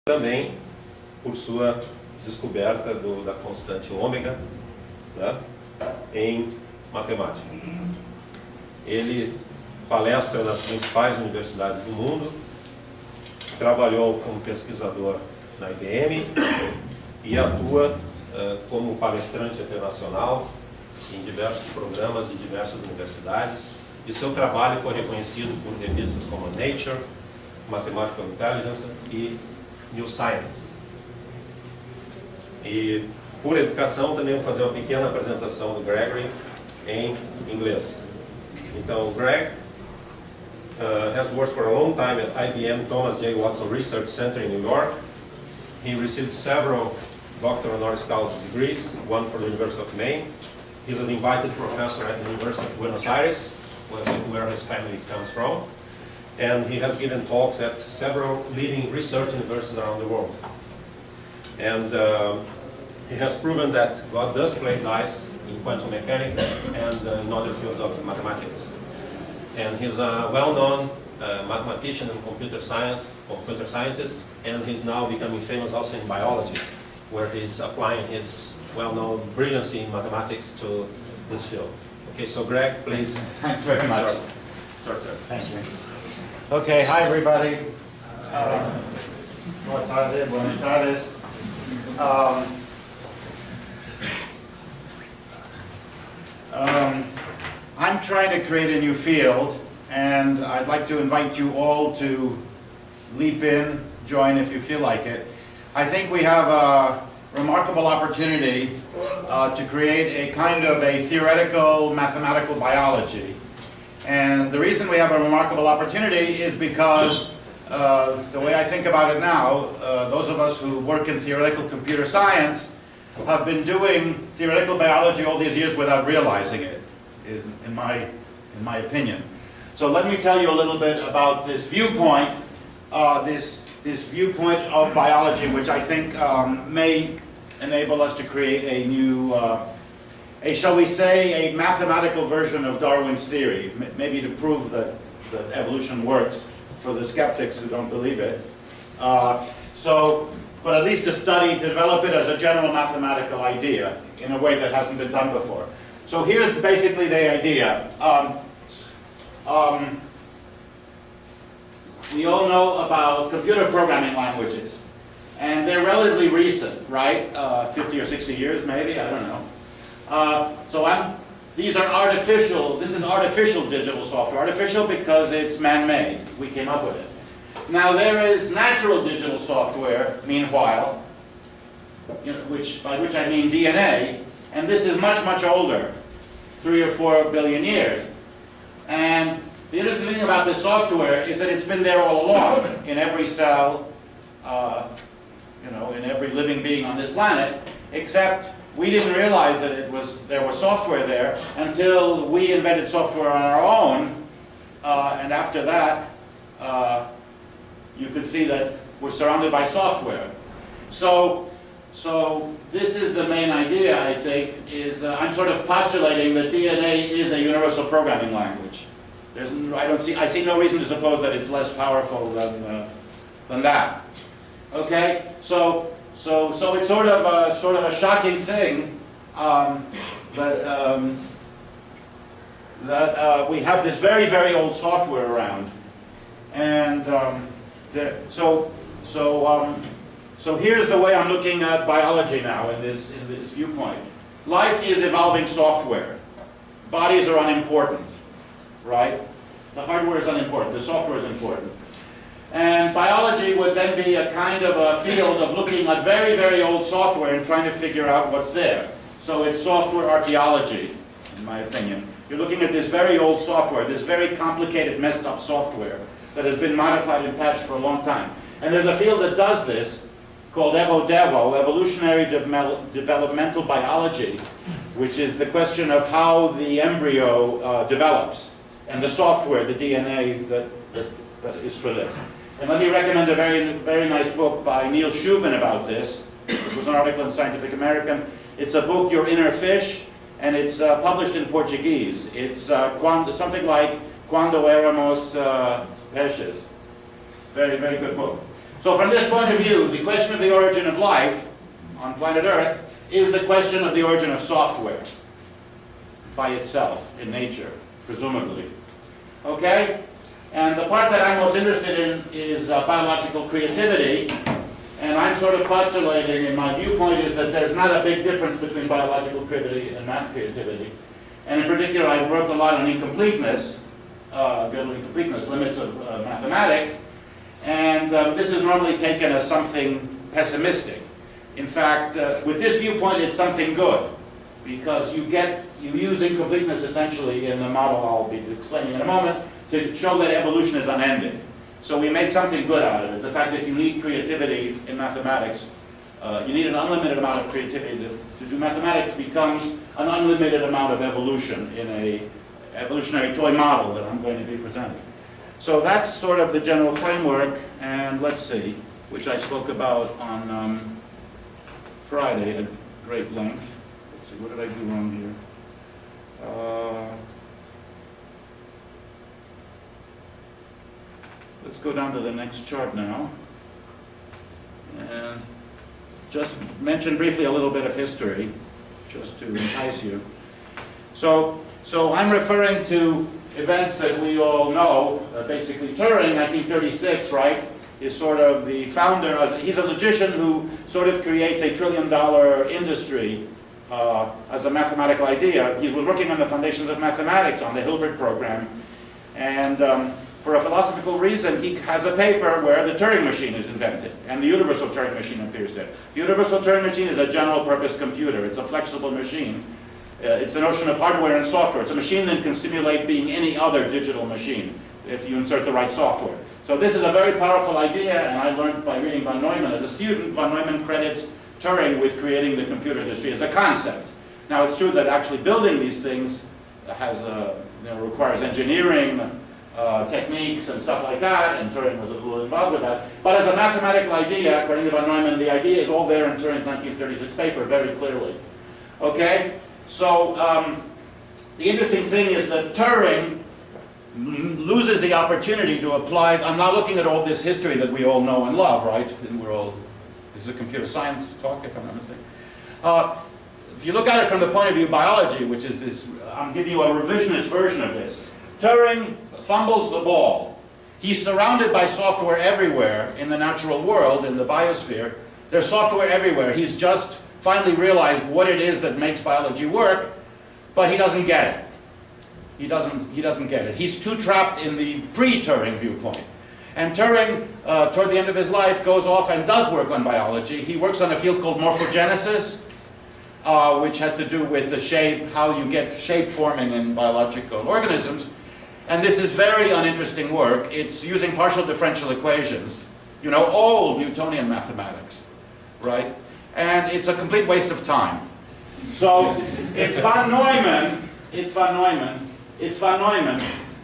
também por sua descoberta da constante ômega, né, em matemática. Ele palestra nas principais universidades do mundo, trabalhou como pesquisador na IBM e atua como palestrante internacional em diversos programas e diversas universidades, e seu trabalho foi reconhecido por revistas como Nature, Mathematical Intelligence e New Science. E por educação também vou fazer uma pequena apresentação do Gregory em inglês. Então, Greg has worked for a long time at IBM Thomas J. Watson Research Center in New York. He received several doctoral honoris causa degrees, one from the University of Maine. He's an invited professor at the University of Buenos Aires, where his family comes from. And he has given talks at several leading research universities around the world. And he has proven that God does play dice in quantum mechanics and in other fields of mathematics. And he's a well-known mathematician and computer scientist, and he's now becoming famous also in biology, where he's applying his well-known brilliancy in mathematics to this field. Okay, so Greg, please. Thanks very much. Start. Thank you. Okay, hi everybody. Buenas tardes. I'm trying to create a new field, and I'd like to invite you all to leap in, join if you feel like it. I think we have a remarkable opportunity to create a kind of a theoretical mathematical biology. And the reason we have a remarkable opportunity is because the way I think about it now, those of us who work in theoretical computer science have been doing theoretical biology all these years without realizing it, in my opinion. So let me tell you a little bit about this viewpoint, this viewpoint of biology, which I think may enable us to create a new, shall we say, a mathematical version of Darwin's theory, maybe to prove that evolution works for the skeptics who don't believe it. But at least to study, to develop it as a general mathematical idea in a way that hasn't been done before. So here's basically the idea. We all know about computer programming languages, and they're relatively recent, right? 50 or 60 years maybe, I don't know. These are artificial, this is artificial digital software. Artificial because it's man-made, we came up with it. Now there is natural digital software, meanwhile, by which I mean DNA, and this is much, much older, 3 or 4 billion years. And the interesting thing about this software is that it's been there all along, in every cell, in every living being on this planet, except we didn't realize that there was software there until we invented software on our own, and after that, you could see that we're surrounded by software. So this is the main idea, I think, is I'm sort of postulating that DNA is a universal programming language. I see no reason to suppose that it's less powerful than that. Okay, so it's sort of a shocking thing that we have this very, very old software around, and so here's the way I'm looking at biology now in this viewpoint. Life is evolving software. Bodies are unimportant, right? The hardware is unimportant. The software is important. And biology would then be a kind of a field of looking at very, very old software and trying to figure out what's there. So it's software archaeology, in my opinion. You're looking at this very old software, this very complicated, messed up software that has been modified and patched for a long time. And there's a field that does this called EvoDevo, Evolutionary Developmental Biology, which is the question of how the embryo develops, and the software, the DNA that is for this. And let me recommend a very, very nice book by Neil Shubin about this. It was an article in Scientific American. It's a book, Your Inner Fish, and it's published in Portuguese. It's something like Quando Éramos Peixes. Very, very good book. So from this point of view, the question of the origin of life on planet Earth is the question of the origin of software by itself in nature, presumably. Okay? And the part that I'm most interested in is biological creativity. And I'm sort of postulating, in my viewpoint, is that there's not a big difference between biological creativity and math creativity. And in particular, I've worked a lot on incompleteness, incompleteness, limits of mathematics. And this is normally taken as something pessimistic. In fact, with this viewpoint, it's something good, because you use incompleteness essentially in the model I'll be explaining in a moment to show that evolution is unending. So we make something good out of it. The fact that you need creativity in mathematics, you need an unlimited amount of creativity to do mathematics becomes an unlimited amount of evolution in an evolutionary toy model that I'm going to be presenting. So that's sort of the general framework, and let's see, which I spoke about on Friday at great length. Let's see, what did I do wrong here? Let's go down to the next chart now, and just mention briefly a little bit of history, just to entice you. So I'm referring to events that we all know. Basically, Turing, 1936, right, is sort of the founder. He's a logician who sort of creates a $1 trillion industry as a mathematical idea. He was working on the foundations of mathematics on the Hilbert program, and for a philosophical reason, he has a paper where the Turing machine is invented, and the universal Turing machine appears there. The universal Turing machine is a general-purpose computer. It's a flexible machine. It's the notion of hardware and software. It's a machine that can simulate being any other digital machine if you insert the right software. So this is a very powerful idea, and I learned by reading von Neumann. As a student, von Neumann credits Turing with creating the computer industry as a concept. Now, it's true that actually building these things requires engineering, techniques and stuff like that, and Turing was a little involved with that. But as a mathematical idea, according to von Neumann, the idea is all there in Turing's 1936 paper very clearly. Okay? So the interesting thing is that Turing loses the opportunity to apply. I'm not looking at all this history that we all know and love, right? This is a computer science talk, if I'm not mistaken. If you look at it from the point of view of biology, which is this, I'm giving you a revisionist version of this. Turing fumbles the ball. He's surrounded by software everywhere in the natural world, in the biosphere. There's software everywhere. He's just finally realized what it is that makes biology work, but he doesn't get it. He doesn't get it. He's too trapped in the pre-Turing viewpoint. And Turing, toward the end of his life, goes off and does work on biology. He works on a field called morphogenesis, which has to do with the shape, how you get shape forming in biological organisms. And this is very uninteresting work. It's using partial differential equations, old Newtonian mathematics, right? And it's a complete waste of time. So it's von Neumann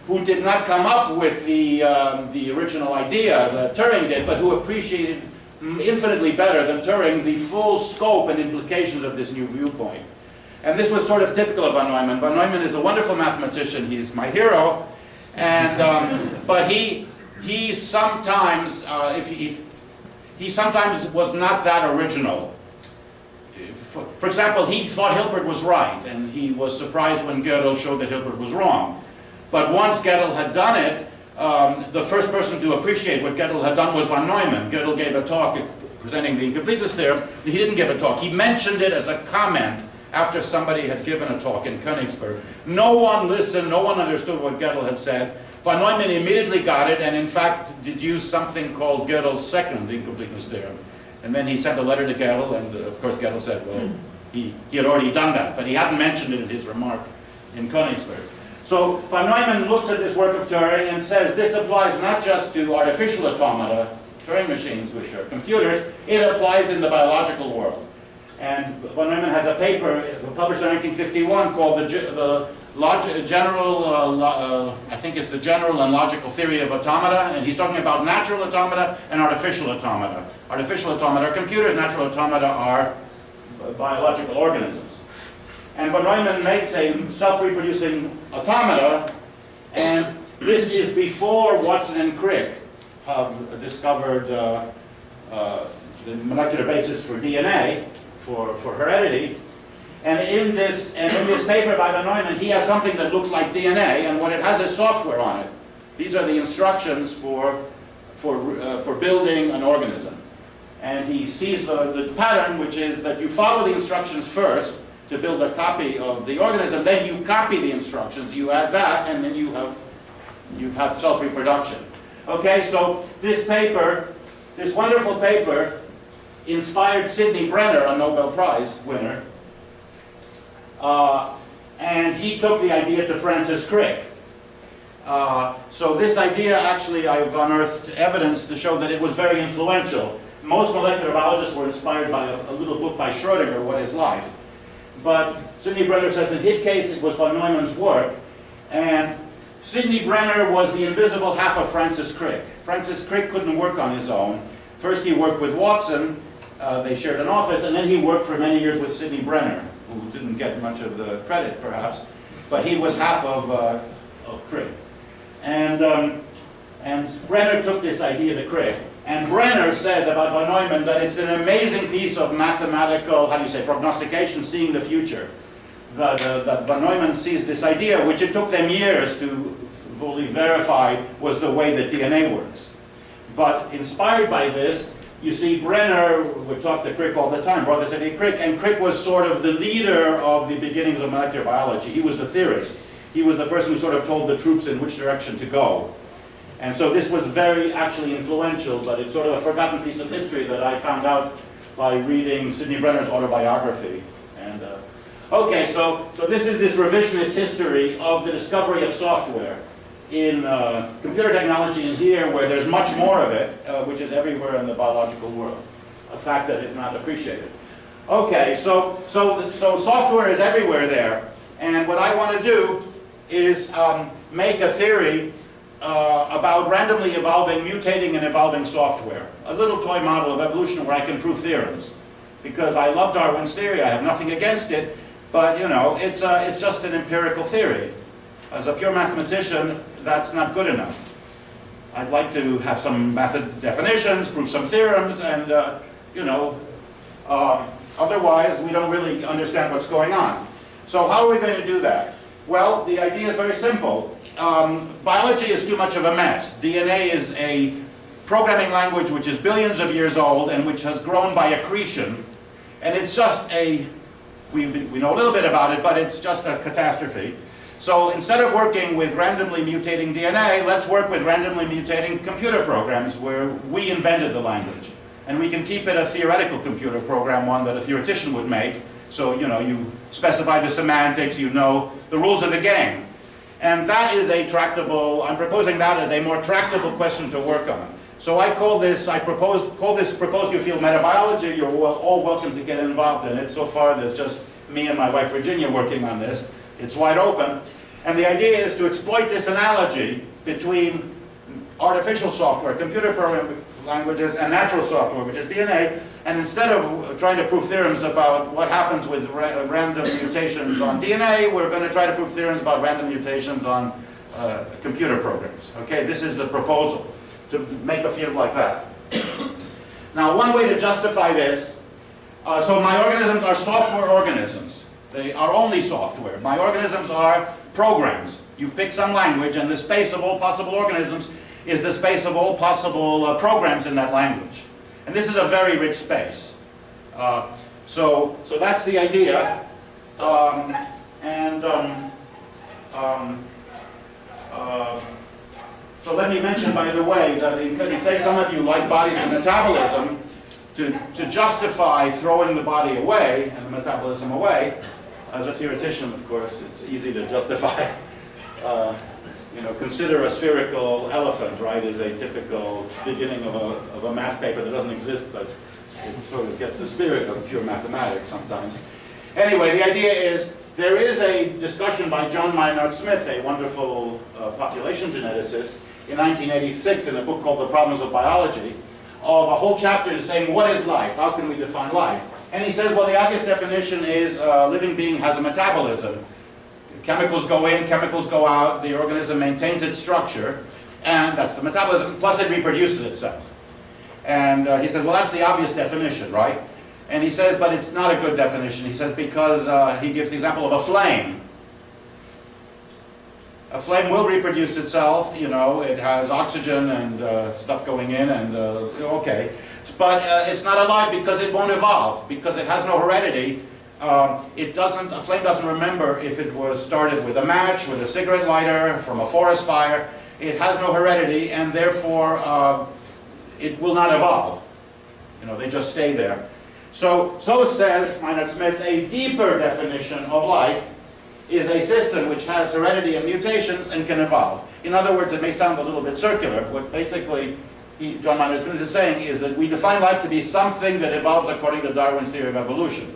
who did not come up with the original idea that Turing did, but who appreciated infinitely better than Turing the full scope and implications of this new viewpoint. And this was sort of typical of von Neumann. Von Neumann is a wonderful mathematician. He's my hero. And but he sometimes he sometimes was not that original. For example, he thought Hilbert was right, and he was surprised when Gödel showed that Hilbert was wrong. But once Gödel had done it, the first person to appreciate what Gödel had done was von Neumann. Gödel gave a talk presenting the incompleteness theorem. He didn't give a talk. He mentioned it as a comment after somebody had given a talk in Königsberg. No one listened, no one understood what Gödel had said. Von Neumann immediately got it, and in fact deduced something called Gödel's second incompleteness theorem. And then he sent a letter to Gödel, and of course Gödel said, well, he had already done that, but he hadn't mentioned it in his remark in Königsberg. So von Neumann looks at this work of Turing and says this applies not just to artificial automata, Turing machines, which are computers, it applies in the biological world. And von Neumann has a paper published in 1951 called I think it's the General and Logical Theory of Automata, and he's talking about natural automata and artificial automata. Artificial automata are computers, natural automata are biological organisms. And von Neumann makes a self-reproducing automata, and this is before Watson and Crick have discovered the molecular basis for DNA, for heredity. And in this paper by Van Neumann, he has something that looks like DNA, and what it has is software on it. These are the instructions for building an organism. And he sees the pattern, which is that you follow the instructions first to build a copy of the organism, then you copy the instructions, you add that, and then you have self-reproduction. Okay, so this paper, this wonderful paper, inspired Sidney Brenner, a Nobel Prize winner, and he took the idea to Francis Crick. So this idea, actually, I've unearthed evidence to show that it was very influential. Most molecular biologists were inspired by a little book by Schrödinger, What is Life? But Sidney Brenner says in his case it was von Neumann's work, and Sidney Brenner was the invisible half of Francis Crick. Francis Crick couldn't work on his own. First he worked with Watson, they shared an office, and then he worked for many years with Sidney Brenner, who didn't get much of the credit perhaps, but he was half of Crick. And Brenner took this idea to Crick. And Brenner says about von Neumann that it's an amazing piece of mathematical, how do you say, prognostication, seeing the future. That von Neumann sees this idea, which it took them years to fully verify was the way that DNA works. But inspired by this, you see Brenner would talk to Crick all the time, brought this idea to Crick, and Crick was sort of the leader of the beginnings of molecular biology. He was the theorist. He was the person who sort of told the troops in which direction to go. And so this was very actually influential, but it's sort of a forgotten piece of history that I found out by reading Sidney Brenner's autobiography. And okay, so this is this revisionist history of the discovery of software in computer technology in here, where there's much more of it, which is everywhere in the biological world, a fact that is not appreciated. Okay, so software is everywhere there, and what I want to do is make a theory about randomly evolving, mutating, and evolving software. A little toy model of evolution where I can prove theorems. Because I love Darwin's theory, I have nothing against it, but you know, it's just an empirical theory. As a pure mathematician, that's not good enough. I'd like to have some method definitions, prove some theorems, and you know, otherwise we don't really understand what's going on. So how are we going to do that? Well, the idea is very simple. Biology is too much of a mess. DNA is a programming language which is billions of years old and which has grown by accretion. And it's just we know a little bit about it, but it's just a catastrophe. So instead of working with randomly mutating DNA, let's work with randomly mutating computer programs where we invented the language. And we can keep it a theoretical computer program, one that a theoretician would make. So, you know, you specify the semantics, you know the rules of the game. And that is a tractable, I'm proposing that as a more tractable question to work on. So I call this proposed new field metabiology. You're all welcome to get involved in it. So far there's just me and my wife Virginia working on this. It's wide open. And the idea is to exploit this analogy between artificial software, computer program languages, and natural software, which is DNA. And instead of trying to prove theorems about what happens with random mutations on DNA, we're going to try to prove theorems about random mutations on computer programs. Okay, this is the proposal, to make a field like that. Now, one way to justify this, so my organisms are software organisms. They are only software. My organisms are programs. You pick some language, and the space of all possible organisms is the space of all possible programs in that language. And this is a very rich space. So that's the idea. So let me mention, by the way, that say some of you like bodies and metabolism, to justify throwing the body away and the metabolism away. As a theoretician, of course, it's easy to justify. You know, consider a spherical elephant, right, is a typical beginning of a math paper that doesn't exist, but it sort of gets the spirit of pure mathematics sometimes. Anyway, the idea is, there is a discussion by John Maynard Smith, a wonderful population geneticist, in 1986 in a book called The Problems of Biology, of a whole chapter saying, what is life? How can we define life? And he says, well, the obvious definition is a living being has a metabolism. Chemicals go in, chemicals go out, the organism maintains its structure, and that's the metabolism, plus it reproduces itself. And he says, well, that's the obvious definition, right? And he says, but it's not a good definition. He says, because he gives the example of a flame. A flame will reproduce itself, you know, it has oxygen and stuff going in, and okay. But it's not alive because it won't evolve, because it has no heredity. A flame doesn't remember if it was started with a match, with a cigarette lighter, from a forest fire. It has no heredity, and therefore it will not evolve. You know, they just stay there. So says Maynard Smith, a deeper definition of life is a system which has heredity and mutations and can evolve. In other words, it may sound a little bit circular. What basically John Maynard Smith is saying is that we define life to be something that evolves according to Darwin's theory of evolution,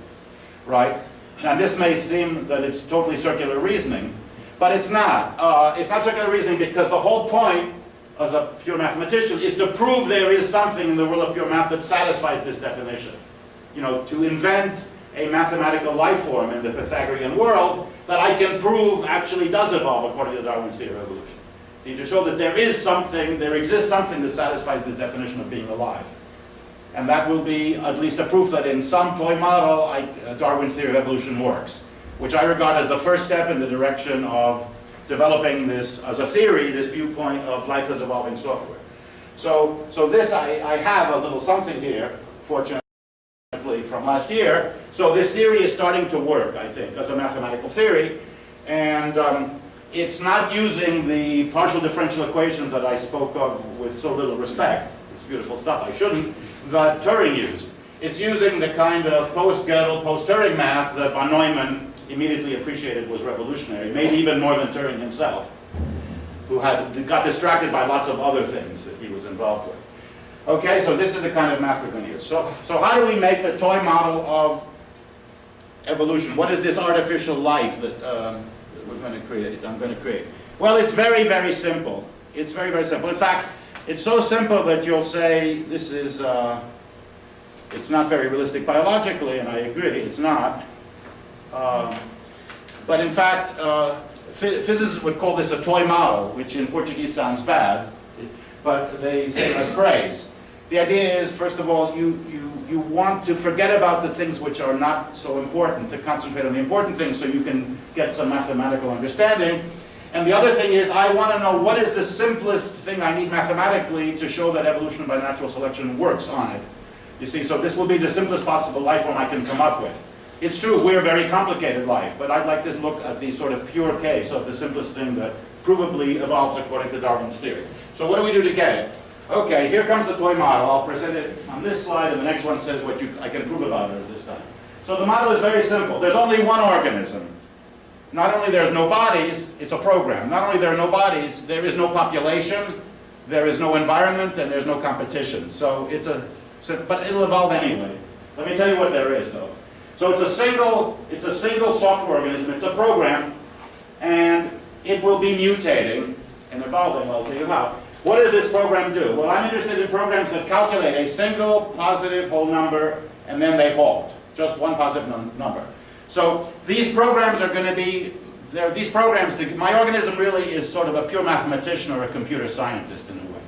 right? Now this may seem that it's totally circular reasoning, but it's not. It's not circular reasoning because the whole point as a pure mathematician is to prove there is something in the world of pure math that satisfies this definition. You know, to invent a mathematical life form in the Pythagorean world that I can prove actually does evolve according to Darwin's theory of evolution. To show that there is something, there exists something that satisfies this definition of being alive. And that will be at least a proof that in some toy model, Darwin's theory of evolution works, which I regard as the first step in the direction of developing this as a theory, this viewpoint of life as evolving software. So this, I have a little something here, fortunately, from last year. So this theory is starting to work, I think, as a mathematical theory. And it's not using the partial differential equations that I spoke of with so little respect. It's beautiful stuff, I shouldn't, that Turing used. It's using the kind of post-Gödel, post-Turing math that von Neumann immediately appreciated was revolutionary, maybe even more than Turing himself, who got distracted by lots of other things that he was involved with. Okay, so this is the kind of math we're going to use. So how do we make a toy model of evolution? What is this artificial life that we're going to create? I'm going to create. Well, it's very, very simple. It's very, very simple. In fact, it's so simple that you'll say this is, it's not very realistic biologically, and I agree, it's not. But in fact, physicists would call this a toy model, which in Portuguese sounds bad, but they say it as praise. The idea is, first of all, you want to forget about the things which are not so important, to concentrate on the important things so you can get some mathematical understanding. And the other thing is, I want to know what is the simplest thing I need mathematically to show that evolution by natural selection works on it. You see, so this will be the simplest possible life form I can come up with. It's true, we're a very complicated life, but I'd like to look at the sort of pure case of the simplest thing that provably evolves according to Darwin's theory. So what do we do to get it? Okay, here comes the toy model. I'll present it on this slide, and the next one says what I can prove about it this time. So the model is very simple. There's only one organism. Not only there's no bodies, it's a program. Not only there are no bodies, there is no population, there is no environment, and there's no competition. So but it'll evolve anyway. Let me tell you what there is, though. So it's a single software organism. It's a program, and it will be mutating and evolving. I'll tell you how. What does this program do? Well, I'm interested in programs that calculate a single positive whole number, and then they halt. Just one positive number. So these programs are going to be, these programs, my organism really is sort of a pure mathematician or a computer scientist in a way.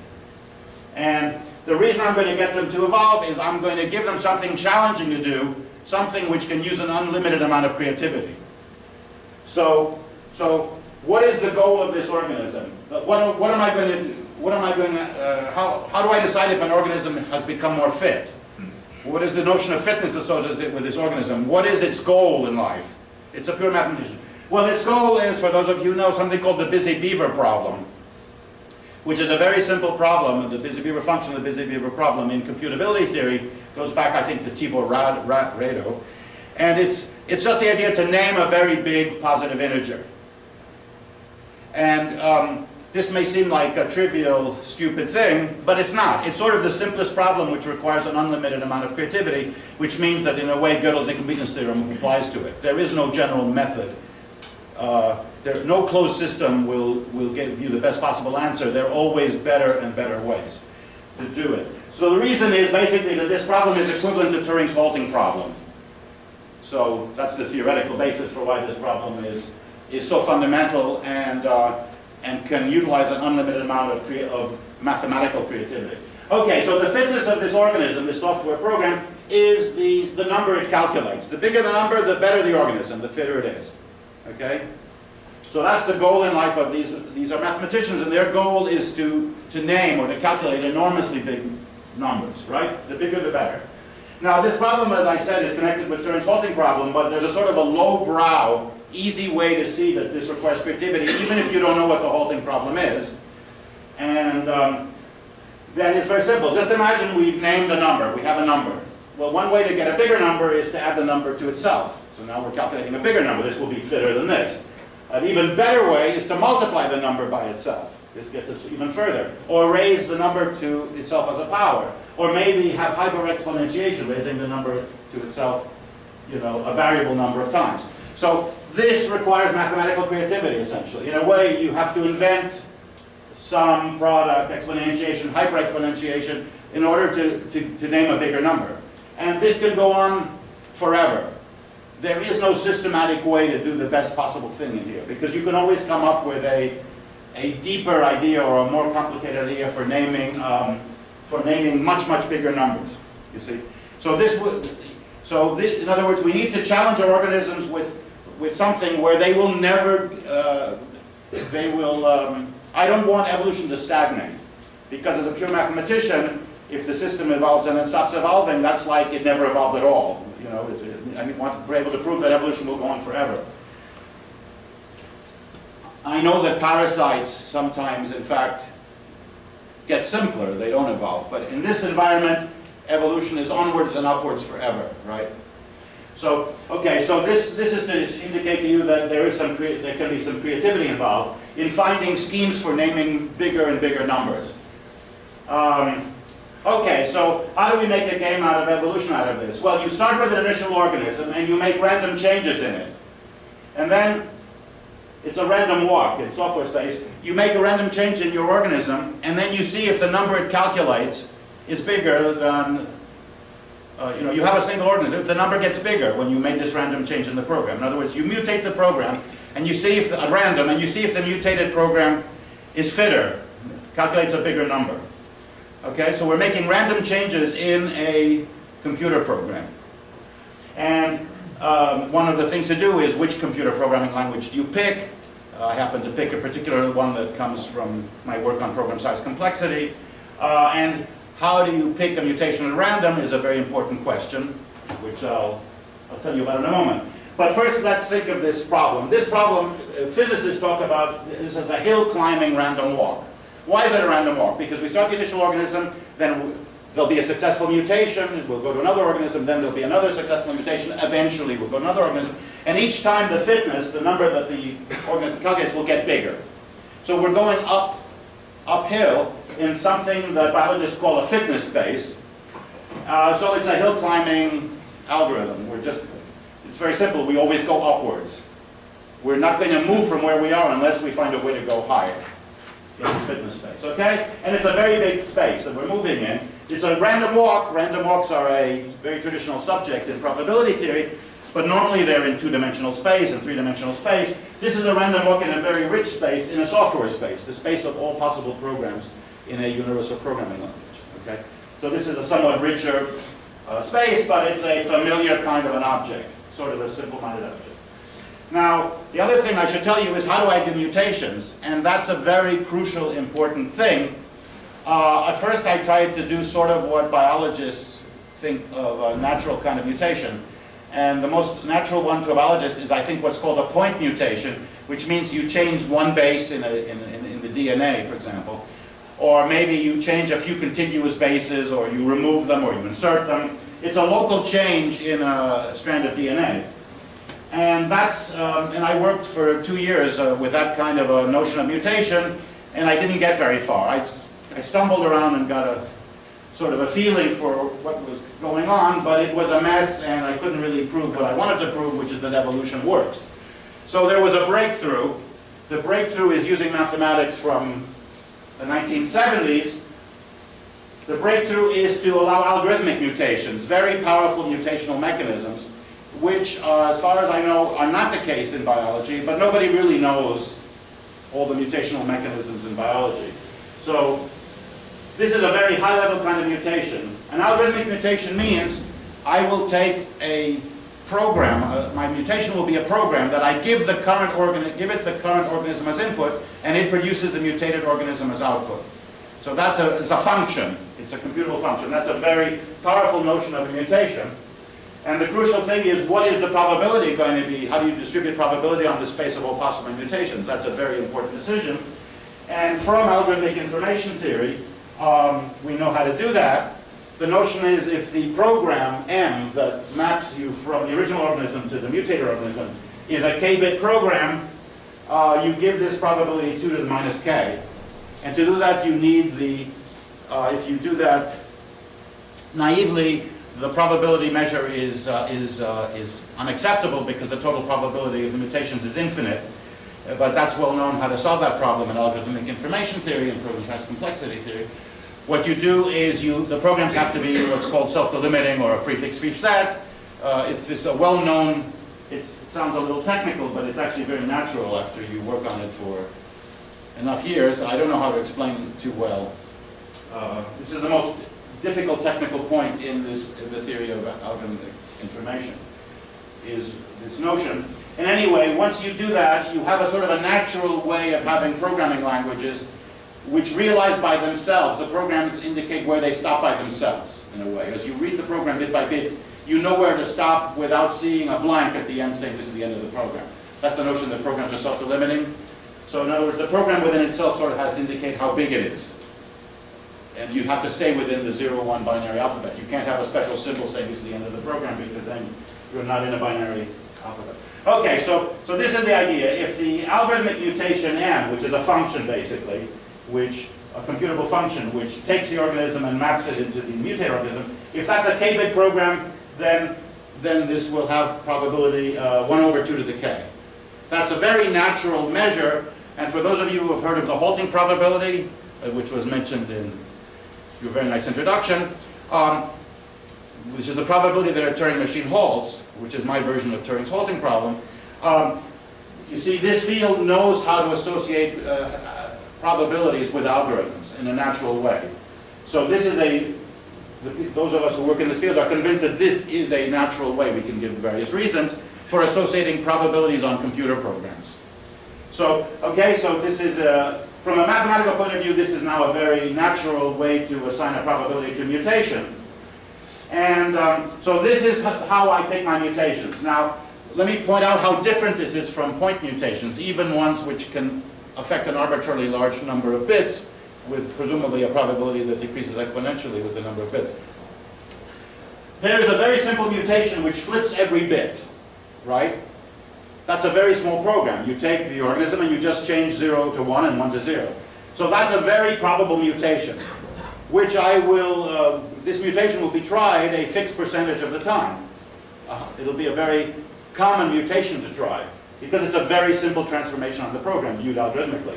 And the reason I'm going to get them to evolve is I'm going to give them something challenging to do, something which can use an unlimited amount of creativity. So what is the goal of this organism? What am I going to do? How do I decide if an organism has become more fit? What is the notion of fitness associated with this organism? What is its goal in life? It's a pure mathematician. Well, its goal is, for those of you who know, something called the busy beaver problem, which is a very simple problem. The busy beaver function, the busy beaver problem in computability theory goes back, I think, to Tibor Rado. And it's just the idea to name a very big positive integer. And this may seem like a trivial, stupid thing, but it's not. It's sort of the simplest problem which requires an unlimited amount of creativity, which means that in a way Gödel's incompleteness theorem applies to it. There is no general method. No closed system will give you the best possible answer. There are always better and better ways to do it. So the reason is basically that this problem is equivalent to Turing's halting problem. So that's the theoretical basis for why this problem is so fundamental and can utilize an unlimited amount of mathematical creativity. Okay, so the fitness of this organism, this software program, is the number it calculates. The bigger the number, the better the organism, the fitter it is. Okay? So that's the goal in life of these are mathematicians, and their goal is to name or to calculate enormously big numbers, right? The bigger the better. Now this problem, as I said, is connected with Turing's halting problem, but there's a sort of a low-brow, easy way to see that this requires creativity, even if you don't know what the halting problem is. And then it's very simple. Just imagine we've named a number. We have a number. Well, one way to get a bigger number is to add the number to itself. So now we're calculating a bigger number. This will be fitter than this. An even better way is to multiply the number by itself. This gets us even further. Or raise the number to itself as a power. Or maybe have hyperexponentiation, raising the number to itself, you know, a variable number of times. So this requires mathematical creativity, essentially. In a way, you have to invent some product, exponentiation, hyperexponentiation, in order to name a bigger number. And this can go on forever. There is no systematic way to do the best possible thing in here, because you can always come up with a deeper idea or a more complicated idea for naming much, much bigger numbers, you see. So in other words, we need to challenge our organisms with something where they will never, I don't want evolution to stagnate, because as a pure mathematician, if the system evolves and then stops evolving, that's like it never evolved at all. You know, I want to be able to prove that evolution will go on forever. I know that parasites sometimes, in fact, get simpler. They don't evolve. But in this environment, evolution is onwards and upwards forever, right? So, okay, so this is to indicate to you that there can be some creativity involved in finding schemes for naming bigger and bigger numbers. Okay, so how do we make a game out of evolution out of this? Well, you start with an initial organism and you make random changes in it. And then it's a random walk in software space. You make a random change in your organism and then you see if the number it calculates is bigger than, you have a single organism. If the number gets bigger when you made this random change in the program. In other words, you mutate the program and you see if at random and you see if the mutated program is fitter, calculates a bigger number. Okay, so we're making random changes in a computer program. And one of the things to do is which computer programming language do you pick? I happen to pick a particular one that comes from my work on program size complexity. And how do you pick a mutation at random is a very important question, which I'll tell you about in a moment. But first, let's think of this problem. This problem, physicists talk about this as a hill climbing random walk. Why is it a random walk? Because we start the initial organism, then there'll be a successful mutation, we'll go to another organism, then there'll be another successful mutation, eventually we'll go to another organism, and each time the fitness, the number that the organism calculates, will get bigger. So we're going uphill in something that biologists call a fitness space. So it's a hill climbing algorithm. It's very simple, we always go upwards. We're not going to move from where we are unless we find a way to go higher in the fitness space, okay? And it's a very big space that we're moving in. It's a random walk. Random walks are a very traditional subject in probability theory, but normally they're in two-dimensional space and three-dimensional space. This is a random walk in a very rich space, in a software space, the space of all possible programs in a universal programming language, okay? So this is a somewhat richer space, but it's a familiar kind of an object, sort of a simple-minded object. Now, the other thing I should tell you is how do I do mutations? And that's a very crucial, important thing. At first I tried to do sort of what biologists think of a natural kind of mutation. And the most natural one to a biologist is, I think, what's called a point mutation, which means you change one base in the DNA, for example. Or maybe you change a few contiguous bases, or you remove them, or you insert them. It's a local change in a strand of DNA. And and I worked for 2 years with that kind of a notion of mutation, and I didn't get very far. I stumbled around and got a sort of a feeling for what was going on, but it was a mess, and I couldn't really prove what I wanted to prove, which is that evolution works. So there was a breakthrough. The breakthrough is using mathematics from the 1970s. The breakthrough is to allow algorithmic mutations, very powerful mutational mechanisms, which, as far as I know, are not the case in biology, but nobody really knows all the mutational mechanisms in biology. So This is a very high-level kind of mutation. An algorithmic mutation means I will take a program, my mutation will be a program that I give it the current organism as input, and it produces the mutated organism as output. So it's a function. It's a computable function. That's a very powerful notion of a mutation. And the crucial thing is, what is the probability going to be? How do you distribute probability on the space of all possible mutations? That's a very important decision. And from algorithmic information theory, we know how to do that. The notion is, if the program M that maps you from the original organism to the mutated organism is a k-bit program, you give this probability 2 to the minus k. And to do that, you need the, if you do that naively, the probability measure is unacceptable because the total probability of the mutations is infinite. But that's well known how to solve that problem in algorithmic information theory and program space complexity theory. What you do is the programs have to be what's called self-delimiting or a prefix-free set. It's this well-known, it sounds a little technical, but it's actually very natural after you work on it for enough years. I don't know how to explain it too well. This is the most difficult technical point in the theory of algorithmic information, is this notion. And anyway, once you do that, you have a sort of a natural way of having programming languages which realize by themselves. The programs indicate where they stop by themselves, in a way. As you read the program bit by bit, you know where to stop without seeing a blank at the end saying this is the end of the program. That's the notion that programs are self-delimiting. So in other words, the program within itself sort of has to indicate how big it is. And you have to stay within the 0-1 binary alphabet. You can't have a special symbol saying this is the end of the program, because then you're not in a binary alphabet. Okay, so this is the idea. If the algorithmic mutation M, which is a function basically, a computable function which takes the organism and maps it into the mutated organism, if that's a k-bit program, then this will have probability 1 over 2 to the k. That's a very natural measure, and for those of you who have heard of the halting probability, which was mentioned in your very nice introduction, which is the probability that a Turing machine halts, which is my version of Turing's halting problem. You see, this field knows how to associate probabilities with algorithms in a natural way. So this is those of us who work in this field are convinced that this is a natural way, we can give various reasons, for associating probabilities on computer programs. So, okay, so this is, from a mathematical point of view, this is now a very natural way to assign a probability to mutation. And so this is how I pick my mutations. Now, let me point out how different this is from point mutations, even ones which can affect an arbitrarily large number of bits, with presumably a probability that decreases exponentially with the number of bits. There's a very simple mutation which flips every bit, right? That's a very small program. You take the organism and you just change 0 to 1 and 1 to 0. So that's a very probable mutation, which this mutation will be tried a fixed percentage of the time. It'll be a very common mutation to try, because it's a very simple transformation on the program, viewed algorithmically.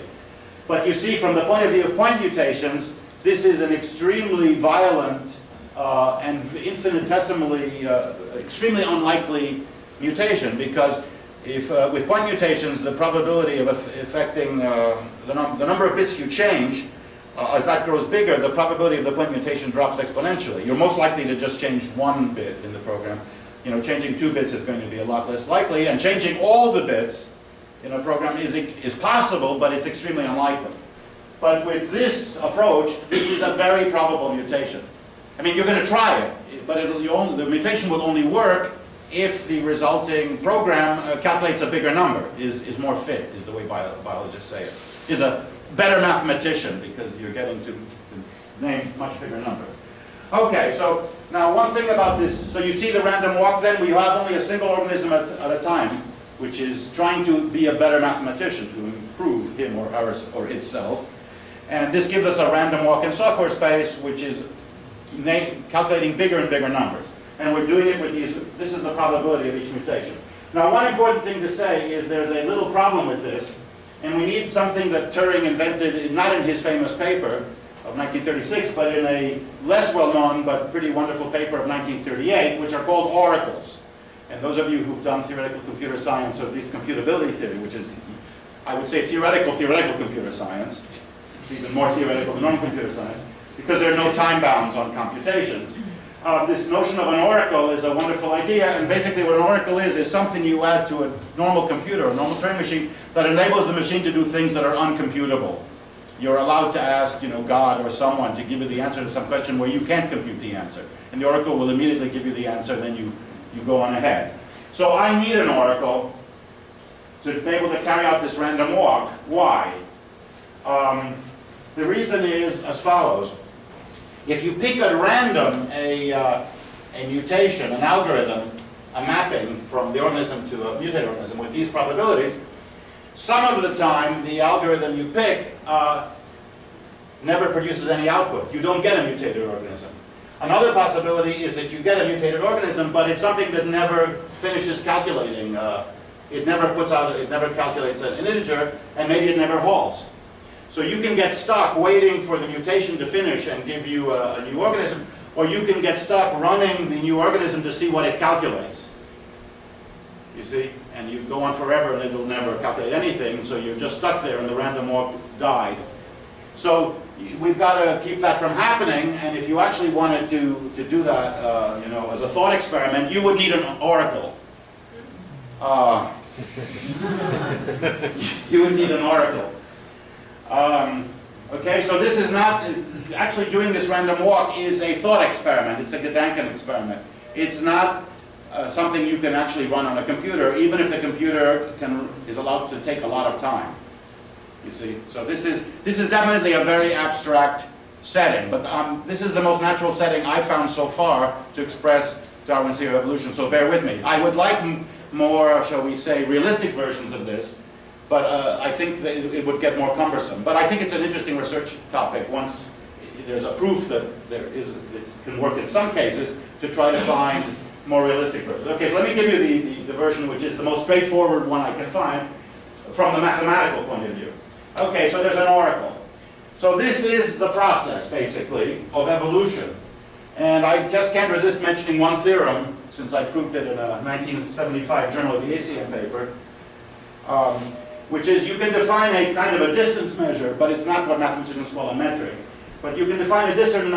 But you see, from the point of view of point mutations, this is an extremely violent and infinitesimally, extremely unlikely mutation, because if with point mutations, the probability of affecting the number of bits you change, as that grows bigger, the probability of the point mutation drops exponentially. You're most likely to just change 1 bit in the program. Changing 2 bits is going to be a lot less likely, and changing all the bits in a program is possible, but it's extremely unlikely. But with this approach, this is a very probable mutation. I mean, you're going to try it, but the mutation will only work if the resulting program calculates a bigger number, is more fit, is the way biologists say it, is a better mathematician, because you're getting to name much bigger number. Okay, so now one thing about this, so you see the random walk then, we have only a single organism at a time, which is trying to be a better mathematician, to improve him or hers or itself. And this gives us a random walk in software space, which is calculating bigger and bigger numbers. And we're doing it with this is the probability of each mutation. Now, one important thing to say is there's a little problem with this, and we need something that Turing invented, not in his famous paper of 1936, but in a less well-known but pretty wonderful paper of 1938, which are called oracles. And those of you who've done theoretical computer science, or at least computability theory, which is, I would say, theoretical computer science, it's even more theoretical than normal computer science, because there are no time bounds on computations. This notion of an oracle is a wonderful idea, and basically what an oracle is something you add to a normal computer, a normal Turing machine, that enables the machine to do things that are uncomputable. You're allowed to ask, God or someone to give you the answer to some question where you can't compute the answer. And the oracle will immediately give you the answer, and then you go on ahead. So I need an oracle to be able to carry out this random walk. Why? The reason is as follows. If you pick at random a mutation, an algorithm, a mapping from the organism to a mutated organism with these probabilities, some of the time the algorithm you pick never produces any output. You don't get a mutated organism. Another possibility is that you get a mutated organism, but it's something that never finishes calculating. It never calculates an integer, and maybe it never halts. So you can get stuck waiting for the mutation to finish and give you a new organism, or you can get stuck running the new organism to see what it calculates. You see? And you go on forever and it'll never calculate anything, so you're just stuck there and the random walk died. So we've got to keep that from happening, and if you actually wanted to do that as a thought experiment, you would need an oracle. You would need an oracle. Okay, so this is not, actually doing this random walk is a thought experiment. It's a Gedanken experiment. It's not something you can actually run on a computer, even if the computer is allowed to take a lot of time. You see, so this is definitely a very abstract setting, but this is the most natural setting I've found so far to express Darwin's theory of evolution, so bear with me. I would like more, shall we say, realistic versions of this, but I think that it would get more cumbersome. But I think it's an interesting research topic once there's a proof that it can work in some cases to try to find more realistic versions. Okay, so let me give you the version which is the most straightforward one I can find from the mathematical point of view. Okay, so there's an oracle. So this is the process, basically, of evolution. And I just can't resist mentioning one theorem, since I proved it in a 1975 Journal of the ACM paper, which is you can define a kind of a distance measure, but it's not what mathematicians call a metric. But you can define a distance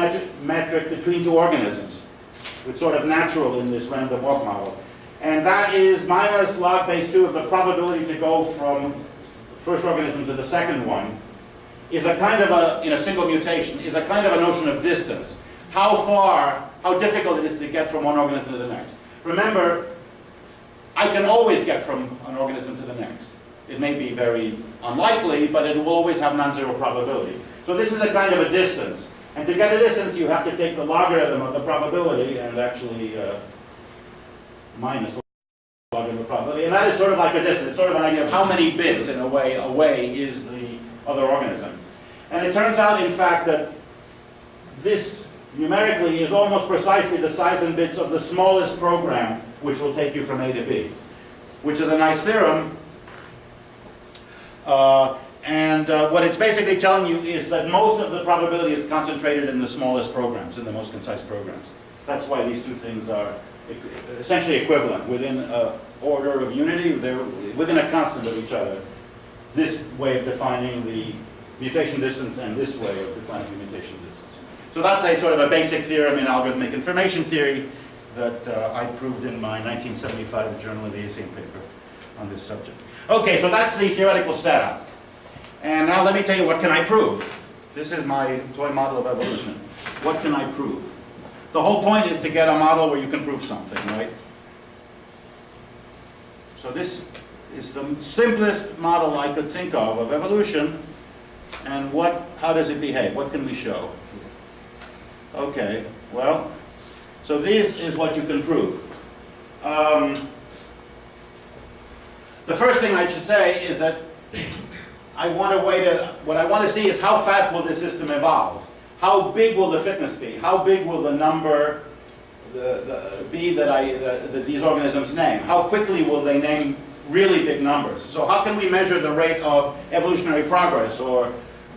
metric between two organisms. It's sort of natural in this random walk model. And that is minus log base 2 of the probability to go from first organism to the second one, is a kind of in a single mutation, is a kind of a notion of distance. How difficult it is to get from one organism to the next. Remember, I can always get from an organism to the next. It may be very unlikely, but it will always have non-zero probability. So this is a kind of a distance. And to get a distance, you have to take the logarithm of the probability and actually minus the logarithm of probability. And that is sort of like a distance. It's sort of an idea of how many bits, in a way, away is the other organism. And it turns out, in fact, that this numerically is almost precisely the size in bits of the smallest program which will take you from A to B, which is a nice theorem. What it's basically telling you is that most of the probability is concentrated in the smallest programs, in the most concise programs. That's why these two things are essentially equivalent. Within an order of unity, they're within a constant of each other. This way of defining the mutation distance and this way of defining the mutation distance. So that's a sort of a basic theorem in algorithmic information theory that I proved in my 1975 Journal of the ACM paper on this subject. Okay, so that's the theoretical setup. And now let me tell you, what can I prove? This is my toy model of evolution. What can I prove? The whole point is to get a model where you can prove something, right? So this is the simplest model I could think of evolution. And how does it behave? What can we show? Okay, well, so this is what you can prove. The first thing I should say is that what I want to see is how fast will this system evolve? How big will the fitness be? How big will the number be that these organisms name? How quickly will they name really big numbers? So how can we measure the rate of evolutionary progress or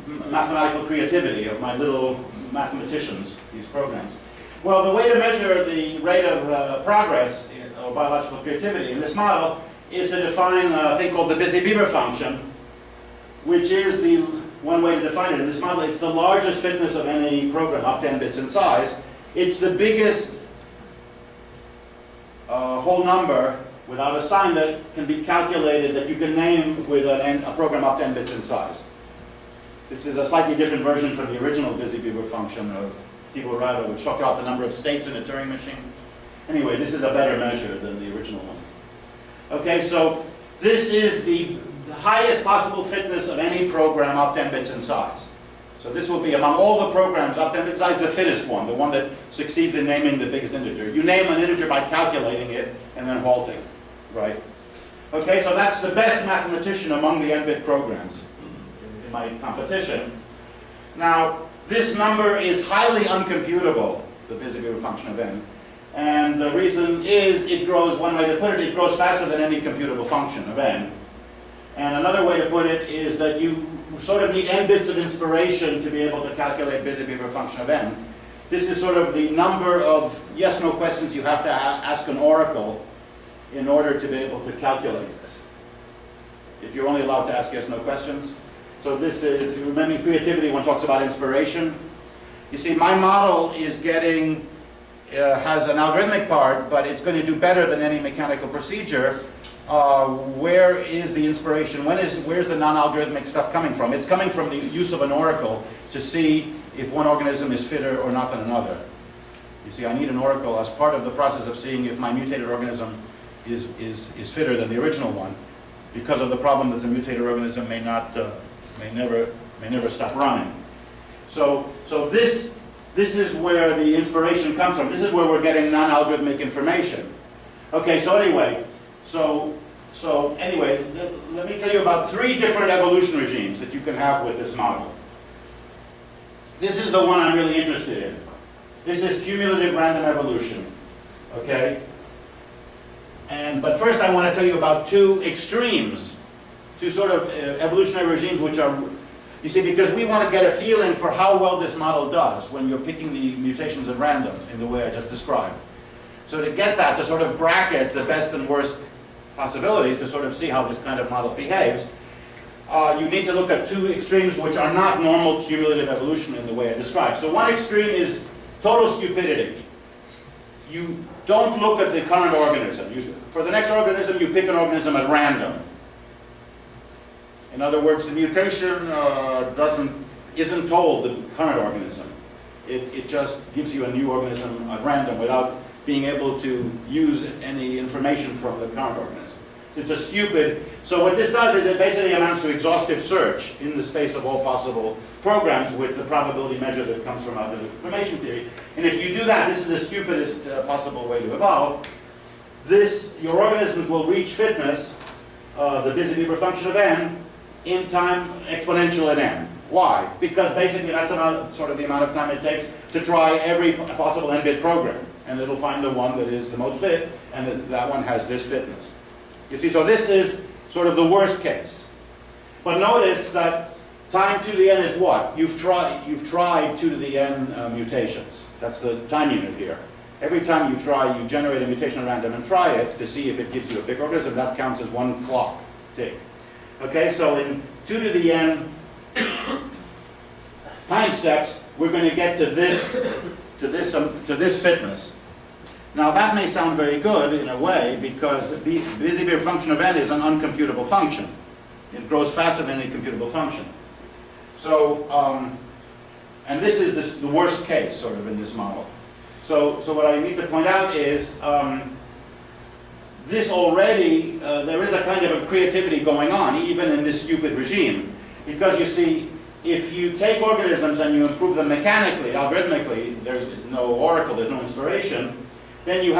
mathematical creativity of my little mathematicians, these programs? Well, the way to measure the rate of progress or biological creativity in this model is to define a thing called the Busy-Beaver function, which is the one way to define it in this model. It's the largest fitness of any program, up 10 bits in size. It's the biggest whole number without a sign that can be calculated, that you can name with a program up 10 bits in size. This is a slightly different version from the original Busy-Beaver function of Tiborado, which took out the number of states in a Turing machine. Anyway, this is a better measure than the original one. Okay, so this is the highest possible fitness of any program up 10 bits in size. So this will be, among all the programs up 10 bits in size, the fittest one, the one that succeeds in naming the biggest integer. You name an integer by calculating it and then halting, right? Okay, so that's the best mathematician among the n-bit programs in my competition. Now, this number is highly uncomputable, the Busy-Beaver function of n. And the reason is it grows, one way to put it, it grows faster than any computable function of n. And another way to put it is that you sort of need n bits of inspiration to be able to calculate Busy-Beaver function of n. This is sort of the number of yes-no questions you have to ask an oracle in order to be able to calculate this. If you're only allowed to ask yes-no questions. So this is, remember in creativity, one talks about inspiration. You see, my model is getting, has an algorithmic part, but it's going to do better than any mechanical procedure. Where is the inspiration? Where's the non-algorithmic stuff coming from? It's coming from the use of an oracle to see if one organism is fitter or not than another. You see, I need an oracle as part of the process of seeing if my mutated organism is fitter than the original one, because of the problem that the mutated organism may never stop running. So this is where the inspiration comes from. This is where we're getting non-algorithmic information. Okay, so anyway, let me tell you about 3 different evolution regimes that you can have with this model. This is the one I'm really interested in. This is cumulative random evolution. Okay? But first I want to tell you about 2 extremes, 2 sort of evolutionary regimes which are, you see, because we want to get a feeling for how well this model does when you're picking the mutations at random in the way I just described. So to get that, to sort of bracket the best and worst possibilities, to sort of see how this kind of model behaves, you need to look at 2 extremes which are not normal cumulative evolution in the way I described. So one extreme is total stupidity. You don't look at the current organism. For the next organism, you pick an organism at random. In other words, the mutation isn't told the current organism. It just gives you a new organism at random without being able to use any information from the current organism. It's a stupid, so what this does is it basically amounts to exhaustive search in the space of all possible programs with the probability measure that comes from out of the information theory. And if you do that, this is the stupidest possible way to evolve. Your organisms will reach fitness, the Busy-Beaver function of n, in time exponential at n. Why? Because basically that's sort of the amount of time it takes to try every possible n-bit program. And it'll find the one that is the most fit, and that one has this fitness. You see, so this is sort of the worst case. But notice that time 2 to the n is what? You've tried 2 to the n mutations. That's the time unit here. Every time you try, you generate a mutation at random and try it to see if it gives you a big organism. That counts as 1 clock tick. Okay, so in 2 to the n time steps, we're going to get to this fitness. Now that may sound very good in a way because the Busy-Beaver function of n is an uncomputable function. It grows faster than any computable function. So, and this is the worst case sort of in this model. So what I need to point out is this already, there is a kind of a creativity going on even in this stupid regime. Because you see, if you take organisms and you improve them mechanically, algorithmically, there's no oracle, there's no inspiration, then you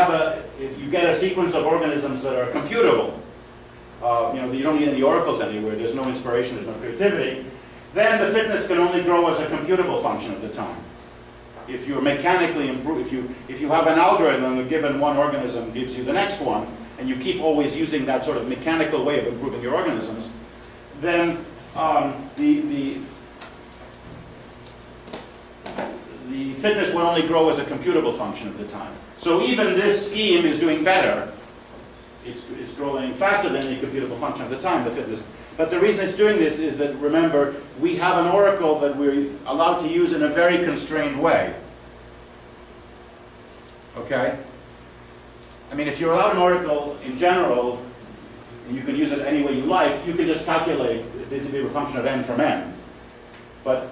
get a sequence of organisms that are computable. You don't need any oracles anywhere, there's no inspiration, there's no creativity. Then the fitness can only grow as a computable function of the time. If you're mechanically improved, if you have an algorithm, a given one organism gives you the next one, and you keep always using that sort of mechanical way of improving your organisms, then the fitness will only grow as a computable function of the time. So even this scheme is doing better. It's growing faster than the computable function of the time, the fitness. But the reason it's doing this is that, remember, we have an oracle that we're allowed to use in a very constrained way. Okay? I mean, if you're allowed an oracle in general, you can use it any way you like, you can just calculate the busy-beaver function of n from n. But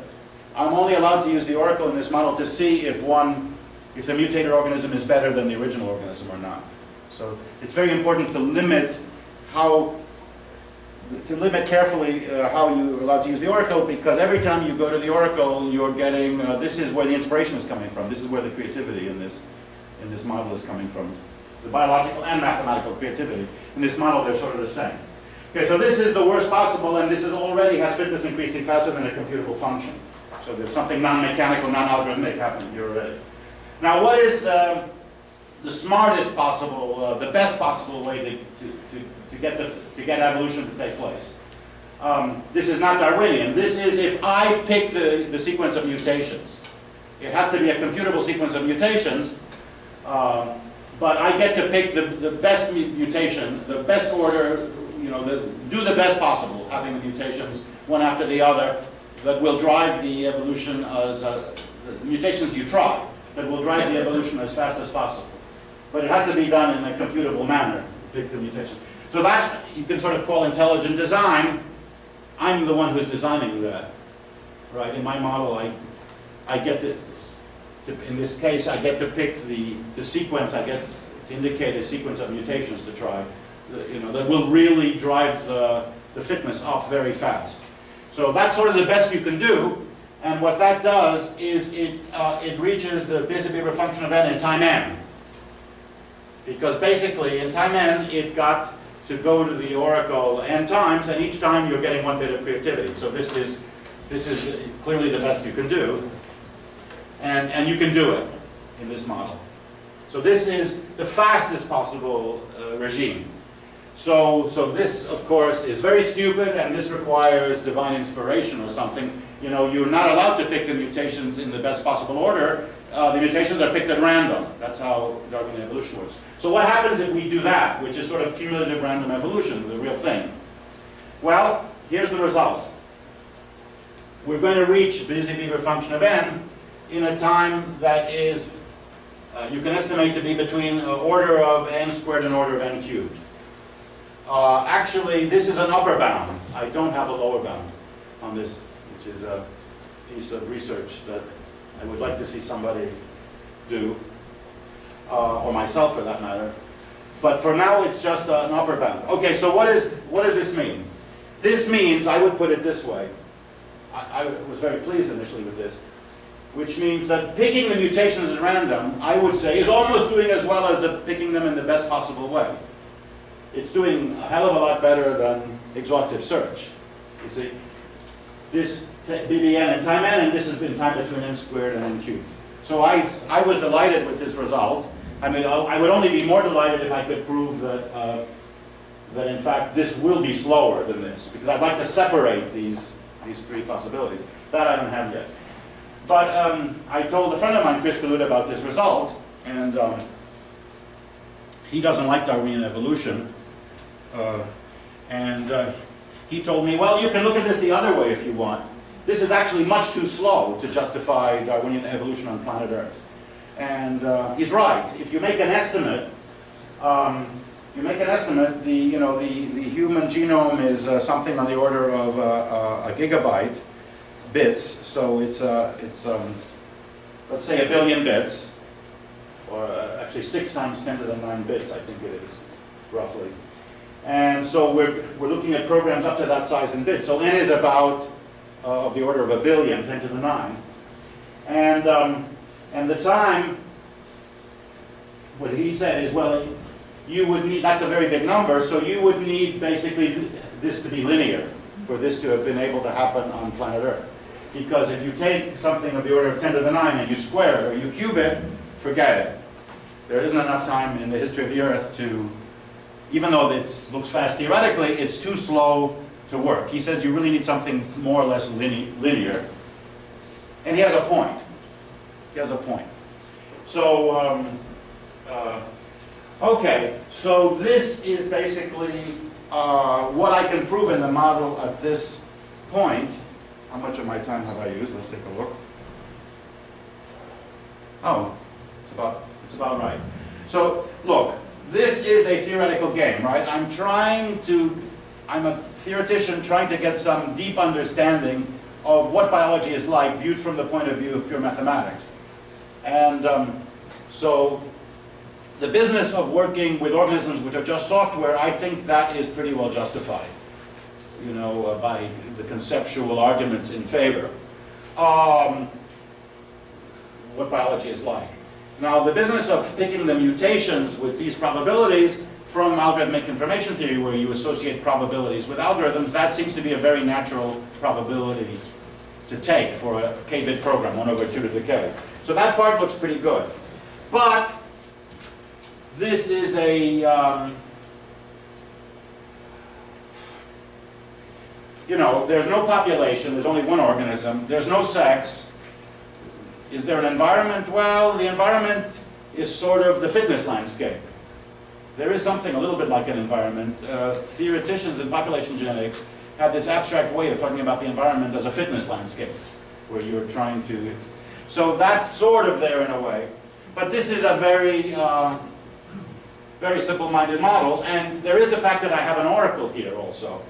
I'm only allowed to use the oracle in this model to see if the mutated organism is better than the original organism or not. So it's very important to limit carefully how you're allowed to use the oracle, because every time you go to the oracle, you're getting, this is where the inspiration is coming from. This is where the creativity in this model is coming from. The biological and mathematical creativity. In this model, they're sort of the same. Okay, so this is the worst possible, and this is already has fitness increasing faster than a computable function. So there's something non-mechanical, non-algorithmic happening here already. Now, what is the smartest possible, the best possible way to get evolution to take place? This is not Darwinian. This is if I pick the sequence of mutations. It has to be a computable sequence of mutations, but I get to pick the best mutation, the best order, do the best possible, having the mutations one after the other that will drive the evolution as the mutations you try that will drive the evolution as fast as possible. But it has to be done in a computable manner, pick the mutation. So that you can sort of call intelligent design. I'm the one who's designing that, right? In my model, I get to in this case, I get to pick the sequence. I get to indicate a sequence of mutations to try, that will really drive the fitness up very fast. So that's sort of the best you can do. And what that does is it reaches the busy-beaver function of n in time n. Because basically, in time n, it got to go to the oracle n times, and each time you're getting one bit of creativity. So this is clearly the best you can do. And you can do it in this model. So this is the fastest possible regime. So this, of course, is very stupid, and this requires divine inspiration or something. You're not allowed to pick the mutations in the best possible order. The mutations are picked at random. That's how Darwinian evolution works. So what happens if we do that, which is sort of cumulative random evolution, the real thing? Well, here's the result. We're going to reach busy-beaver function of n in a time that is, you can estimate to be between order of n squared and order of n cubed. Actually, this is an upper bound. I don't have a lower bound on this, which is a piece of research that I would like to see somebody do, or myself for that matter. But for now, it's just an upper bound. Okay, so what does this mean? This means, I would put it this way. I was very pleased initially with this, which means that picking the mutations at random, I would say, is almost doing as well as picking them in the best possible way. It's doing a hell of a lot better than exhaustive search. You see, this BBN and time n, and this has been time between n squared and n cubed. So I was delighted with this result. I mean, I would only be more delighted if I could prove that that in fact this will be slower than this, because I'd like to separate these three possibilities. That I don't have yet. But I told a friend of mine, Chris Kaluta, about this result, and he doesn't like Darwinian evolution. He told me, well, you can look at this the other way if you want. This is actually much too slow to justify Darwinian evolution on planet Earth. And he's right. If you make an estimate, the human genome is something on the order of a gigabyte bits. So it's let's say 1 billion bits, or actually 6 times 10 to the 9 bits, I think it is, roughly. And so we're looking at programs up to that size in bits. So n is about of the order of 1 billion, 10 to the 9. And the time, what he said is, well, you would need, that's a very big number, so you would need basically this to be linear for this to have been able to happen on planet Earth. Because if you take something of the order of 10 to the 9 and you square it or you cube it, forget it. There isn't enough time in the history of the Earth to, even though this looks fast theoretically, it's too slow to work. He says you really need something more or less linear. And he has a point. He has a point. So Okay, so this is basically what I can prove in the model at this point. How much of my time have I used? Let's take a look. Oh, it's about right. So look, this is a theoretical game, right? I'm a theoretician trying to get some deep understanding of what biology is like viewed from the point of view of pure mathematics. And so the business of working with organisms which are just software, I think that is pretty well justified, you know, by the conceptual arguments in favor. What biology is like. Now, the business of picking the mutations with these probabilities from algorithmic information theory, where you associate probabilities with algorithms, that seems to be a very natural probability to take for a k-bit program, 1 over 2 to the k. So that part looks pretty good. But this is a, you know, there's no population, there's only one organism, there's no sex. Is there an environment? Well, the environment is sort of the fitness landscape. There is something a little bit like an environment. Theoreticians in population genetics have this abstract way of talking about the environment as a fitness landscape, where you're trying to... So that's sort of there in a way. But this is a very, very simple-minded model, and there is the fact that I have an oracle here also.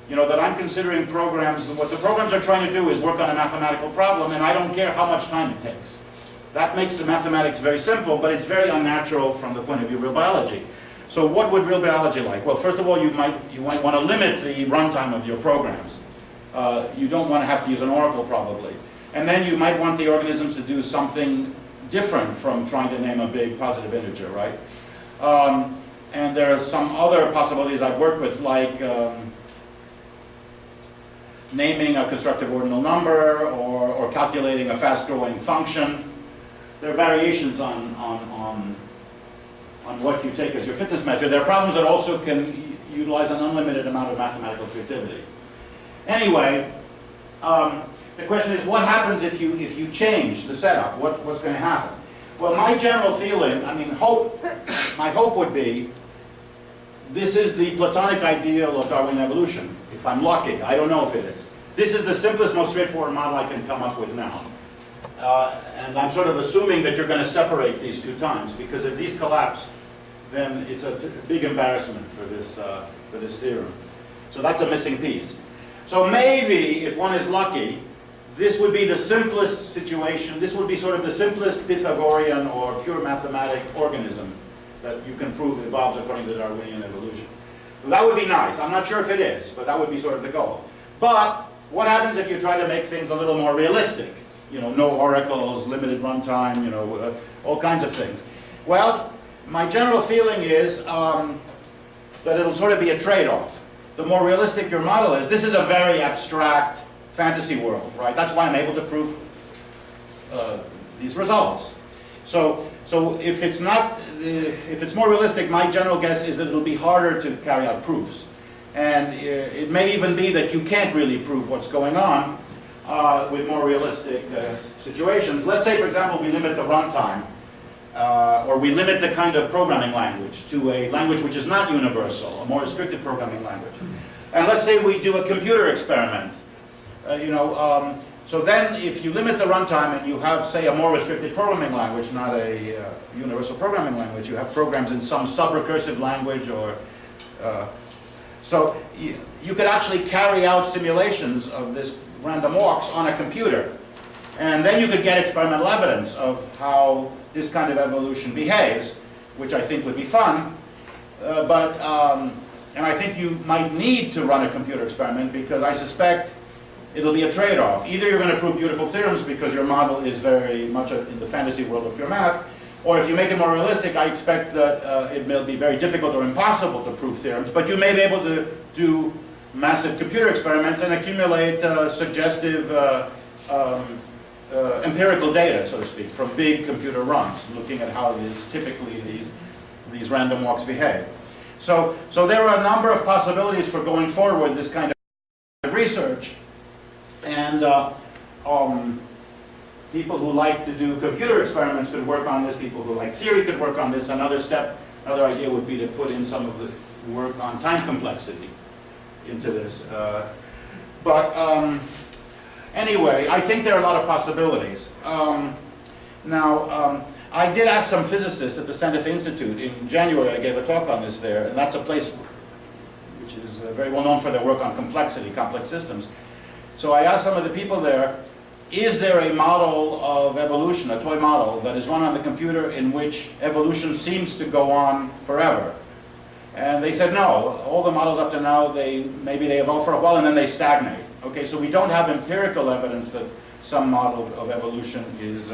You know, that I'm considering programs, what the programs are trying to do is work on a mathematical problem, and I don't care how much time it takes. That makes the mathematics very simple, but it's very unnatural from the point of view of real biology. So what would real biology like? Well, first of all, you might want to limit the runtime of your programs. You don't want to have to use an oracle, probably. And then you might want the organisms to do something different from trying to name a big positive integer, right? And there are some other possibilities I've worked with, like naming a constructive ordinal number or calculating a fast-growing function. There are variations on what you take as your fitness measure. There are problems that also can utilize an unlimited amount of mathematical creativity. Anyway, the question is, what happens if you change the setup? What's going to happen? Well, my general feeling, I mean, my hope would be, this is the Platonic ideal of Darwin evolution. If I'm lucky, I don't know if it is. This is the simplest, most straightforward model I can come up with now. And I'm sort of assuming that you're going to separate these two times, because if these collapse, then it's a big embarrassment for this theorem. So that's a missing piece. So maybe, if one is lucky, this would be the simplest situation. This would be sort of the simplest Pythagorean or pure mathematic organism that you can prove evolves according to Darwinian evolution. Well, that would be nice. I'm not sure if it is, but that would be sort of the goal. But what happens if you try to make things a little more realistic? You know, no oracles, limited runtime, you know, all kinds of things. Well, my general feeling is that it'll sort of be a trade-off. The more realistic your model is, this is a very abstract fantasy world, right? That's why I'm able to prove these results. So if it's more realistic, my general guess is that it'll be harder to carry out proofs. And it may even be that you can't really prove what's going on with more realistic situations. Let's say, for example, we limit the runtime, or we limit the kind of programming language to a language which is not universal, a more restricted programming language. And let's say we do a computer experiment. So then if you limit the runtime and you have, say, a more restricted programming language, not a universal programming language, you have programs in some sub-recursive language, or so you could actually carry out simulations of this random walks on a computer. And then you could get experimental evidence of how this kind of evolution behaves, which I think would be fun. And I think you might need to run a computer experiment, because I suspect it'll be a trade-off. Either you're going to prove beautiful theorems because your model is very much in the fantasy world of pure math, or if you make it more realistic, I expect that it may be very difficult or impossible to prove theorems, but you may be able to do massive computer experiments and accumulate suggestive empirical data, so to speak, from big computer runs, looking at how typically these random walks behave. So there are a number of possibilities for going forward this kind of research. And people who like to do computer experiments could work on this. People who like theory could work on this. Another step Another idea would be to put in some of the work on time complexity into this. Anyway, I think there are a lot of possibilities. I did ask some physicists at the Santa Fe Institute. In January, I gave a talk on this there, and that's a place which is very well known for their work on complexity, complex systems. So I asked some of the people there, is there a model of evolution, a toy model, that is run on the computer in which evolution seems to go on forever? And they said no. All the models up to now, maybe they evolve for a while and then they stagnate. Okay, so we don't have empirical evidence that some model of evolution is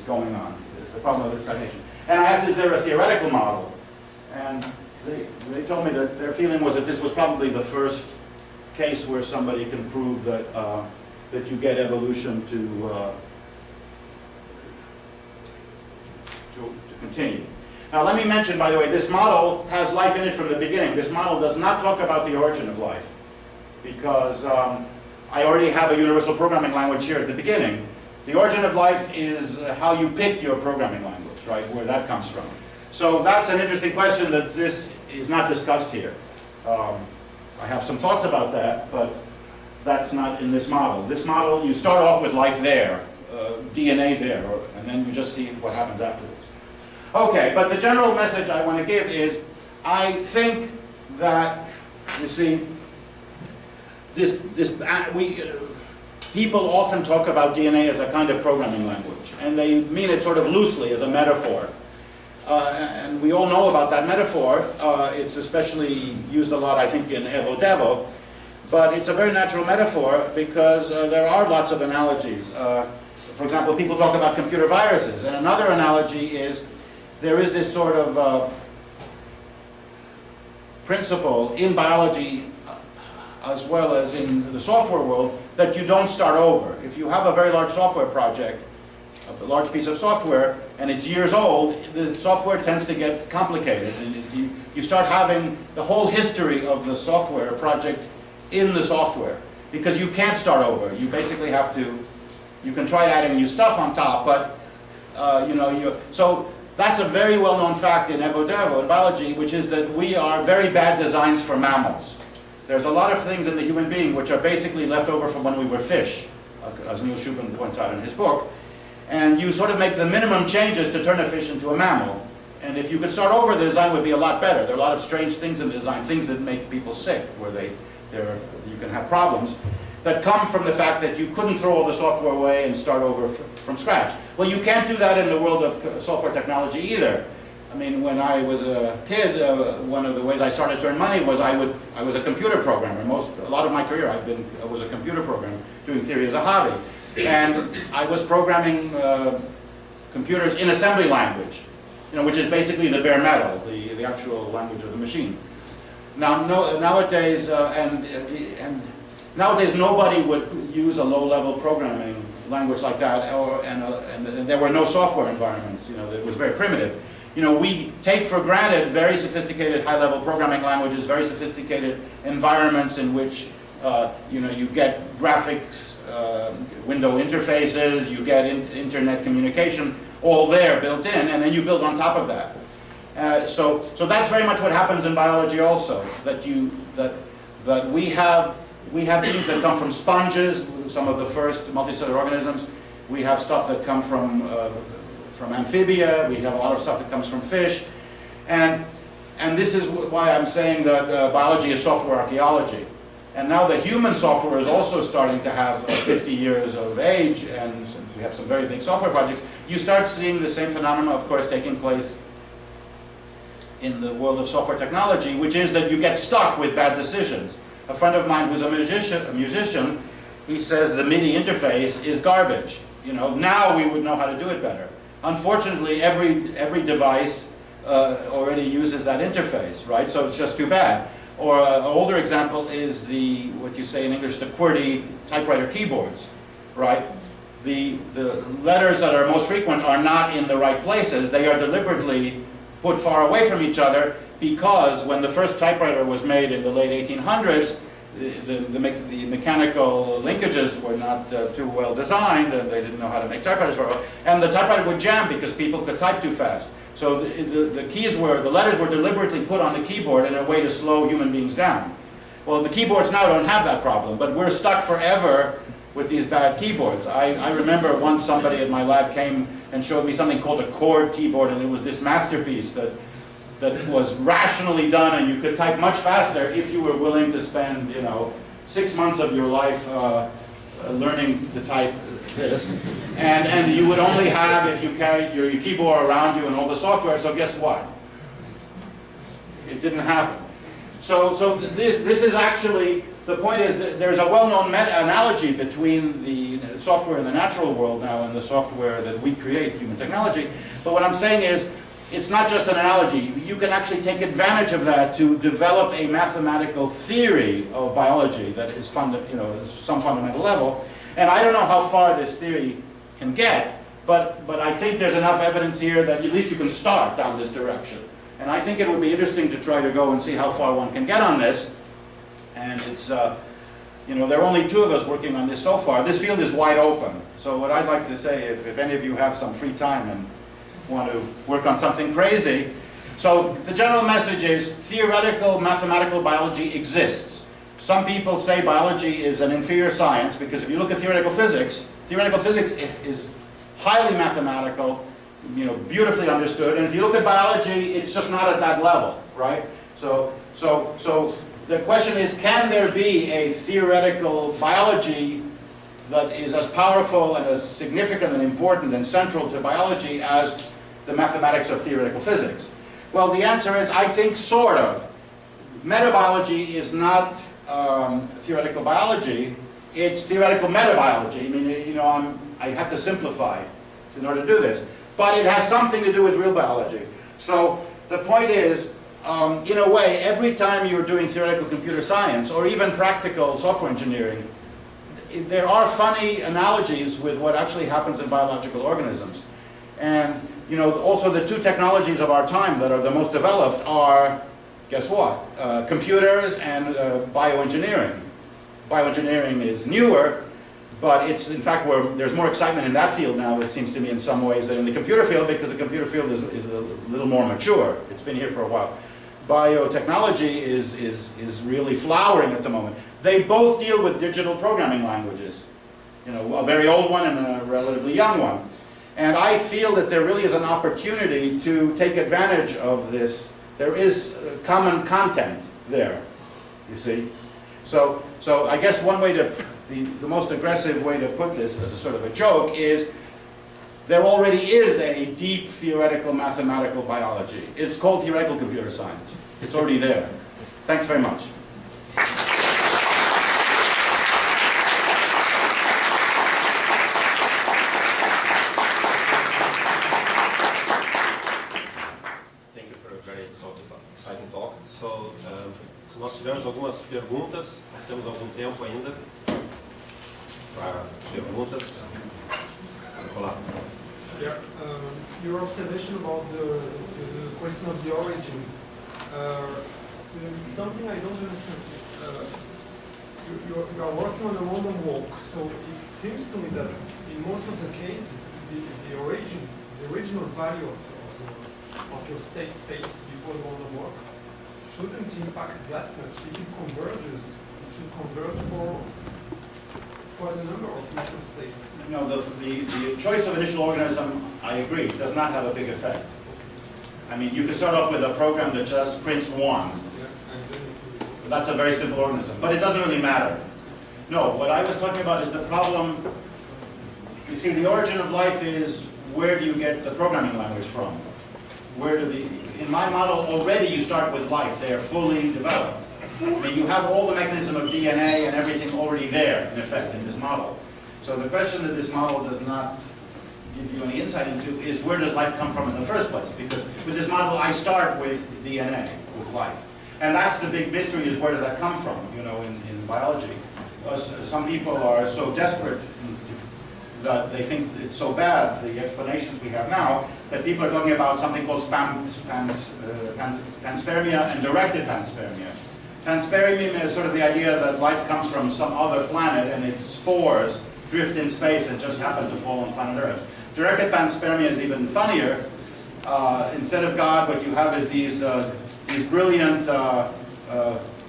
going on. It's the problem of the stagnation. And I asked, is there a theoretical model? And they told me that their feeling was that this was probably the first case where somebody can prove that that you get evolution to continue. Now let me mention, by the way, this model has life in it from the beginning. This model does not talk about the origin of life, because I already have a universal programming language here at the beginning. The origin of life is how you pick your programming language, right, where that comes from. So that's an interesting question that this is not discussed here. I have some thoughts about that, but that's not in this model. This model, you start off with life there, DNA there, and then you just see what happens afterwards. Okay, but the general message I want to give is, I think that, you see, people often talk about DNA as a kind of programming language, and they mean it sort of loosely as a metaphor. And we all know about that metaphor. It's especially used a lot, I think, in Evo Devo. But it's a very natural metaphor because there are lots of analogies. For example, people talk about computer viruses. And another analogy is there is this sort of principle in biology as well as in the software world that you don't start over. If you have a very large software project, a large piece of software, and it's years old, the software tends to get complicated. And you start having the whole history of the software project in the software, because you can't start over. You basically have to, you can try adding new stuff on top, but so that's a very well-known fact in Evo Devo, in biology, which is that we are very bad designs for mammals. There's a lot of things in the human being which are basically left over from when we were fish, as Neil Shubin points out in his book. And you sort of make the minimum changes to turn a fish into a mammal. And if you could start over, the design would be a lot better. There are a lot of strange things in the design, things that make people sick, where you can have problems that come from the fact that you couldn't throw all the software away and start over from scratch. Well, you can't do that in the world of software technology either. I mean, when I was a kid, one of the ways I started to earn money was I was a computer programmer. A lot of my career I was a computer programmer, doing theory as a hobby. And I was programming computers in assembly language, which is basically the bare metal, the actual language of the machine. Now, nowadays, nowadays nobody would use a low-level programming language like that, and there were no software environments. It was very primitive. We take for granted very sophisticated high-level programming languages, very sophisticated environments in which you get graphics, window interfaces, you get internet communication, all there built in, and then you build on top of that. So that's very much what happens in biology also. That we have things that come from sponges, some of the first multicellular organisms. We have stuff that come from amphibia. We have a lot of stuff that comes from fish, and this is why I'm saying that biology is software archaeology. And now that human software is also starting to have 50 years of age, and we have some very big software projects, you start seeing the same phenomena, of course, taking place in the world of software technology, which is that you get stuck with bad decisions. A friend of mine who's a musician, he says the MIDI interface is garbage. Now we would know how to do it better. Unfortunately, every device already uses that interface, right? So it's just too bad. Or an older example is what you say in English, the QWERTY typewriter keyboards, right? The letters that are most frequent are not in the right places. They are deliberately put far away from each other because when the first typewriter was made in the late 1800s, the mechanical linkages were not too well designed, and they didn't know how to make typewriters very well, and the typewriter would jam because people could type too fast. So the letters were deliberately put on the keyboard in a way to slow human beings down. Well, the keyboards now don't have that problem, but we're stuck forever with these bad keyboards. I remember once somebody at my lab came and showed me something called a chord keyboard, and it was this masterpiece that was rationally done, and you could type much faster if you were willing to spend, 6 months of your life learning to type this. And you would only have if you carried your keyboard around you and all the software, so guess what? It didn't happen. So this is actually, the point is that there's a well-known meta-analogy between the software in the natural world now and the software that we create, human technology. But what I'm saying is, it's not just an analogy. You can actually take advantage of that to develop a mathematical theory of biology that is some fundamental level. And I don't know how far this theory can get, but I think there's enough evidence here that at least you can start down this direction. And I think it would be interesting to try to go and see how far one can get on this. And it's, there are only 2 of us working on this so far. This field is wide open. So what I'd like to say, if any of you have some free time and want to work on something crazy. So the general message is theoretical mathematical biology exists. Some people say biology is an inferior science because if you look at theoretical physics is highly mathematical, beautifully understood. And if you look at biology, it's just not at that level, right? So the question is, can there be a theoretical biology that is as powerful and as significant and important and central to biology as the mathematics of theoretical physics? Well, the answer is, I think, sort of. Metabiology is not theoretical biology, it's theoretical metabiology. I mean, I have to simplify in order to do this. But it has something to do with real biology. So the point is, in a way, every time you're doing theoretical computer science, or even practical software engineering, there are funny analogies with what actually happens in biological organisms. And also the 2 technologies of our time that are the most developed are, guess what? Computers and bioengineering. Bioengineering is newer, but it's, in fact, there's more excitement in that field now, it seems to me, in some ways, than in the computer field, because the computer field is a little more mature. It's been here for a while. Biotechnology is really flowering at the moment. They both deal with digital programming languages. A very old one and a relatively young one. And I feel that there really is an opportunity to take advantage of this. There is common content there, you see. So I guess one way to, the most aggressive way to put this as a sort of a joke is, there already is a deep theoretical mathematical biology. It's called theoretical computer science. It's already there. Thanks very much. Thank you for a very exciting talk. So, nós tivemos algumas perguntas, nós temos algum tempo ainda para perguntas. Olá. Yeah, your observation about the question of the origin, something I don't understand. You are working on a random walk, so it seems to me that in most of the cases, the original value of your state space before the random walk shouldn't impact that much. If it converges, it should converge for quite a number of initial states. No, the choice of initial organism, I agree, does not have a big effect. I mean, you can start off with a program that just prints 1. Yeah, and then That's a very simple organism, but it doesn't really matter. No, what I was talking about is the problem. You see, the origin of life is, where do you get the programming language from? In my model, already you start with life. They are fully developed. I mean, you have all the mechanism of DNA and everything already there, in effect, in this model. So the question that this model does not give you any insight into is, where does life come from in the first place? Because with this model, I start with DNA, with life. And that's the big mystery, is where does that come from, in biology. Some people are so desperate that they think it's so bad, the explanations we have now, that people are talking about something called panspermia and directed panspermia. Panspermia is sort of the idea that life comes from some other planet and its spores drift in space and just happen to fall on planet Earth. Directed panspermia is even funnier, instead of God, what you have is these brilliant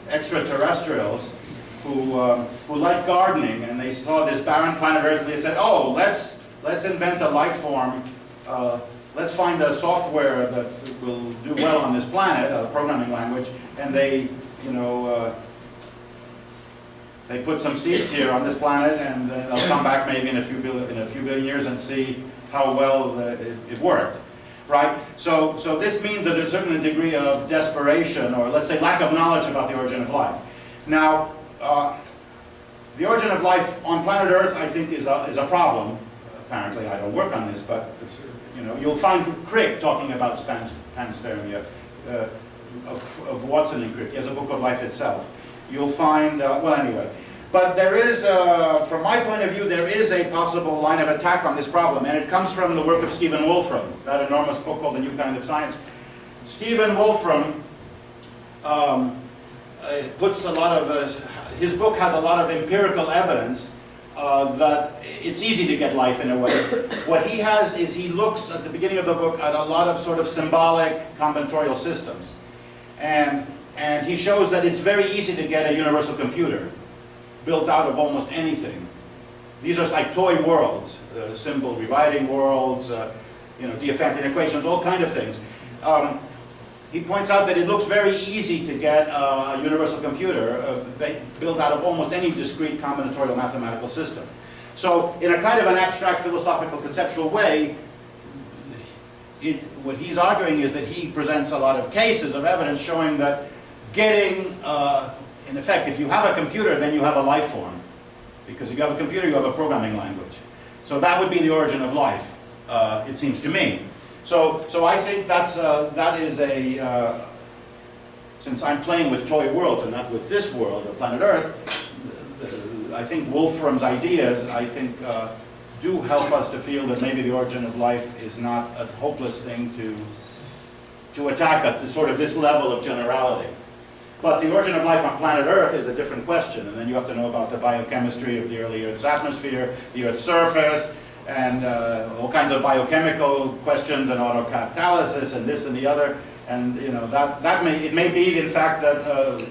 extraterrestrials who like gardening, and they saw this barren planet Earth, and they said, "Oh, let's invent a life form. Let's find a software that will do well on this planet, a programming language." And they, they put some seeds here on this planet, and then they'll come back maybe in a few billion years and see how well it worked, right? So this means that there's a certain degree of desperation, or let's say lack of knowledge about the origin of life. Now, the origin of life on planet Earth, I think, is a problem. Apparently, I don't work on this, but you'll find Crick talking about panspermia, of Watson and Crick. He has a book called Life Itself. You'll find, well, anyway. But there is, from my point of view, there is a possible line of attack on this problem, and it comes from the work of Stephen Wolfram, that enormous book called The New Kind of Science. Stephen Wolfram puts a lot of, his book has a lot of empirical evidence that it's easy to get life in a way. What he has is he looks at the beginning of the book at a lot of sort of symbolic combinatorial systems. And he shows that it's very easy to get a universal computer built out of almost anything. These are like toy worlds, symbol rewriting worlds, Diophantian equations, all kind of things. He points out that it looks very easy to get a universal computer built out of almost any discrete combinatorial mathematical system. So in a kind of an abstract philosophical conceptual way, what he's arguing is that he presents a lot of cases of evidence showing that getting, in effect, if you have a computer, then you have a life form. Because if you have a computer, you have a programming language. So that would be the origin of life, it seems to me. So I think that is a, since I'm playing with toy worlds and not with this world, of planet Earth, I think Wolfram's ideas, do help us to feel that maybe the origin of life is not a hopeless thing to attack at sort of this level of generality. But the origin of life on planet Earth is a different question, and then you have to know about the biochemistry of the early Earth's atmosphere, the Earth's surface, and all kinds of biochemical questions and autocatalysis and this and the other. And it may be in fact that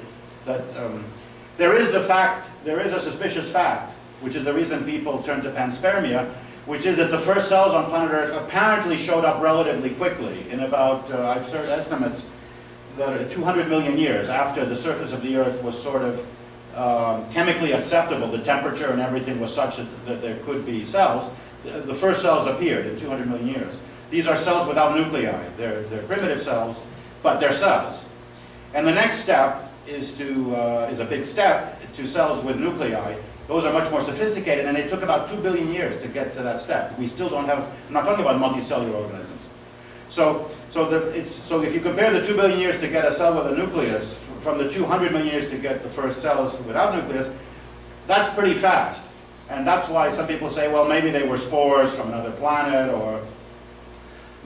there is a suspicious fact, which is the reason people turn to panspermia, which is that the first cells on planet Earth apparently showed up relatively quickly, in about, I've heard estimates that 200 million years after the surface of the Earth was sort of chemically acceptable, the temperature and everything was such that there could be cells, the first cells appeared in 200 million years. These are cells without nuclei. They're primitive cells, but they're cells. And the next step is a big step to cells with nuclei. Those are much more sophisticated, and it took about 2 billion years to get to that step. We still don't have, I'm not talking about multicellular organisms. So if you compare the 2 billion years to get a cell with a nucleus, from the 200 million years to get the first cells without nucleus, that's pretty fast. And that's why some people say, well, maybe they were spores from another planet, or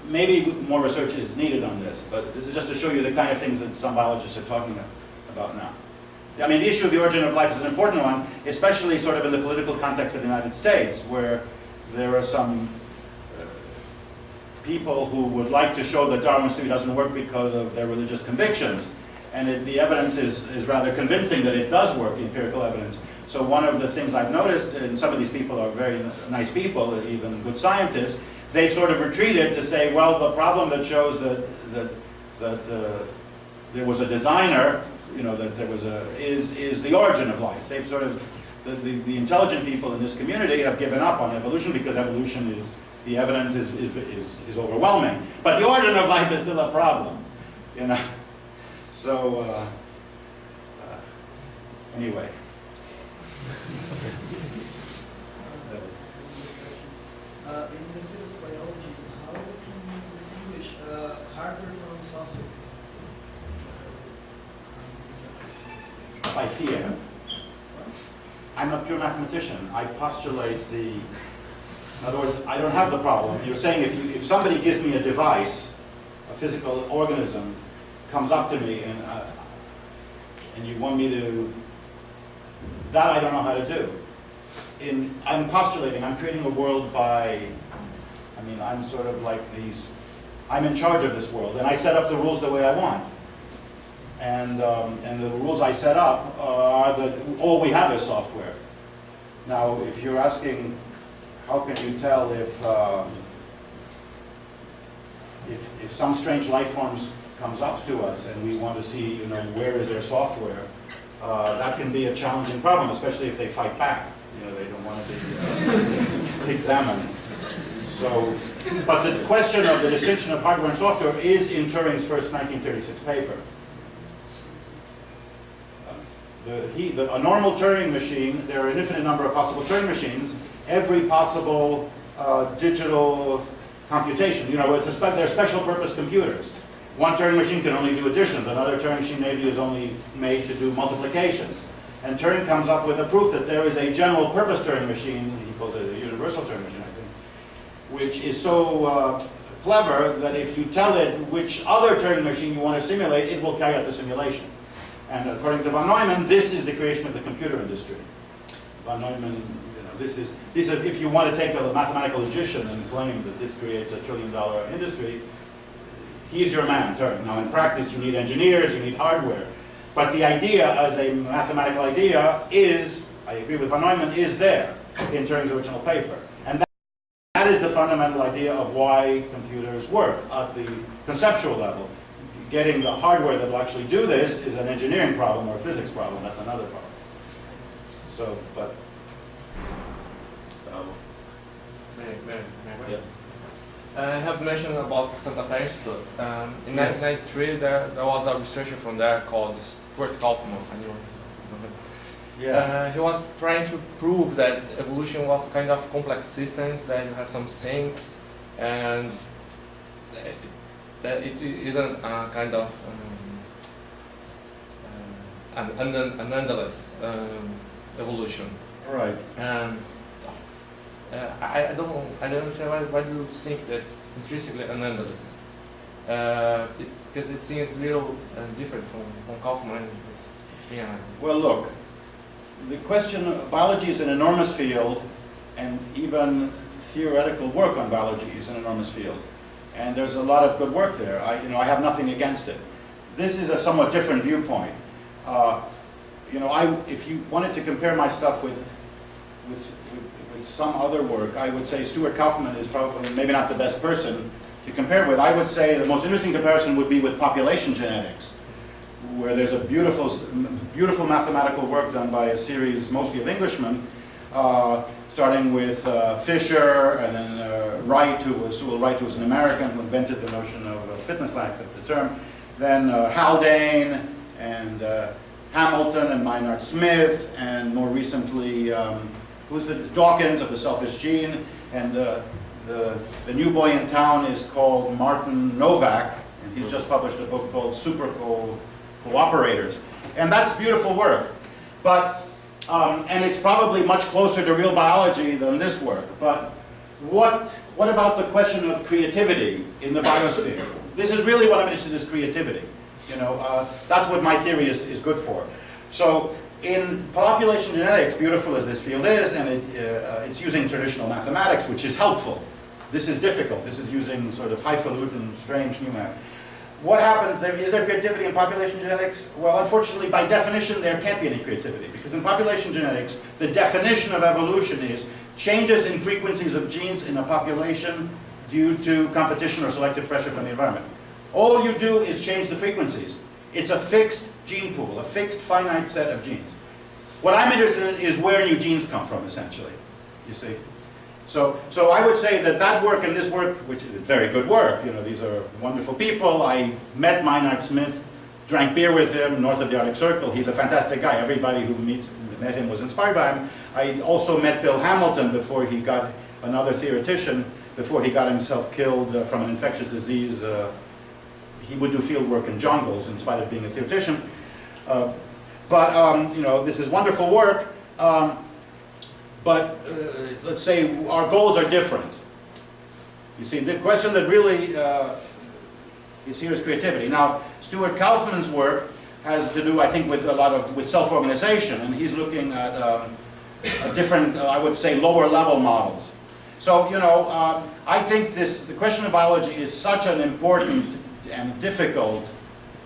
maybe more research is needed on this. But this is just to show you the kind of things that some biologists are talking about now. I mean, the issue of the origin of life is an important one, especially sort of in the political context of the United States, where there are some people who would like to show that Darwin's theory doesn't work because of their religious convictions. And the evidence is rather convincing that it does work, the empirical evidence. So one of the things I've noticed, and some of these people are very nice people, even good scientists, they've sort of retreated to say, well, the problem that shows that there was a designer, that there was is the origin of life. They've sort of, the intelligent people in this community have given up on evolution because evolution is, the evidence is overwhelming. But the origin of life is still a problem, So, anyway. In the field of biology, how can you distinguish hardware from software? By fear. I'm a pure mathematician. I postulate in other words, I don't have the problem. You're saying if somebody gives me a device, a physical organism, comes up to me and you want me to, that I don't know how to do. I'm postulating, I'm creating a world I'm sort of like these I'm in charge of this world, and I set up the rules the way I want. And the rules I set up are that all we have is software. Now, if you're asking, how can you tell if some strange life forms comes up to us and we want to see, where is their software, that can be a challenging problem, especially if they fight back. They don't want to be examined. So, but the question of the distinction of hardware and software is in Turing's first 1936 paper. A normal Turing machine, there are an infinite number of possible Turing machines. Every possible digital computation, they're special purpose computers. One Turing machine can only do additions. Another Turing machine maybe is only made to do multiplications. And Turing comes up with a proof that there is a general purpose Turing machine, he calls it a universal Turing machine, I think, which is so clever that if you tell it which other Turing machine you want to simulate, it will carry out the simulation. And according to von Neumann, this is the creation of the computer industry. Von Neumann, this is if you want to take a mathematical logician and claim that this creates a $1 trillion industry, he's your man, Turing. Now in practice you need engineers, you need hardware. But the idea as a mathematical idea is, I agree with von Neumann, is there in Turing's original paper. And that is the fundamental idea of why computers work at the conceptual level. Getting the hardware that will actually do this is an engineering problem or a physics problem. That's another problem. So, but... Yes. I have mentioned about Santa Fe Institute. In 1993, there was a researcher from there called Stuart Kaufman. Yeah. He was trying to prove that evolution was kind of complex systems, that you have some sinks, and that it isn't a kind of an endless evolution. Right. And I don't understand why do you think that's intrinsically an endless? Because it seems a little different from Kaufman. Well, look, the question of biology is an enormous field, and even theoretical work on biology is an enormous field. And there's a lot of good work there. I have nothing against it. This is a somewhat different viewpoint. If you wanted to compare my stuff with some other work, I would say Stuart Kaufman is probably maybe not the best person to compare with. I would say the most interesting comparison would be with population genetics, where there's a beautiful mathematical work done by a series mostly of Englishmen, starting with Fisher, and then Wright, Sewell Wright, who was an American who invented the notion of fitness lags at the term, then Haldane, and Hamilton, and Maynard Smith, and more recently, who's the Dawkins of the selfish gene, and the new boy in town is called Martin Novak, and he's just published a book called Super Cooperators. And that's beautiful work. But and it's probably much closer to real biology than this work. But what about the question of creativity in the biosphere? This is really what I'm interested in, is creativity. That's what my theory is good for. So in population genetics, beautiful as this field is, and it's using traditional mathematics, which is helpful. This is difficult. This is using sort of highfalutin, strange new math. What happens there? Is there creativity in population genetics? Well, unfortunately, by definition, there can't be any creativity, because in population genetics, the definition of evolution is changes in frequencies of genes in a population due to competition or selective pressure from the environment. All you do is change the frequencies. It's a fixed gene pool, a fixed finite set of genes. What I'm interested in is where new genes come from, essentially, you see. So I would say that work and this work, which is very good work, these are wonderful people. I met Maynard Smith, drank beer with him north of the Arctic Circle. He's a fantastic guy. Everybody who met him was inspired by him. I also met Bill Hamilton before he got, another theoretician, before he got himself killed from an infectious disease. He would do field work in jungles in spite of being a theoretician. This is wonderful work. But let's say our goals are different. You see, the question that really is here is creativity. Now, Stuart Kaufman's work has to do, I think, with with self-organization, and he's looking at different, I would say, lower level models. So, you know, I think the question of biology is such an important and difficult,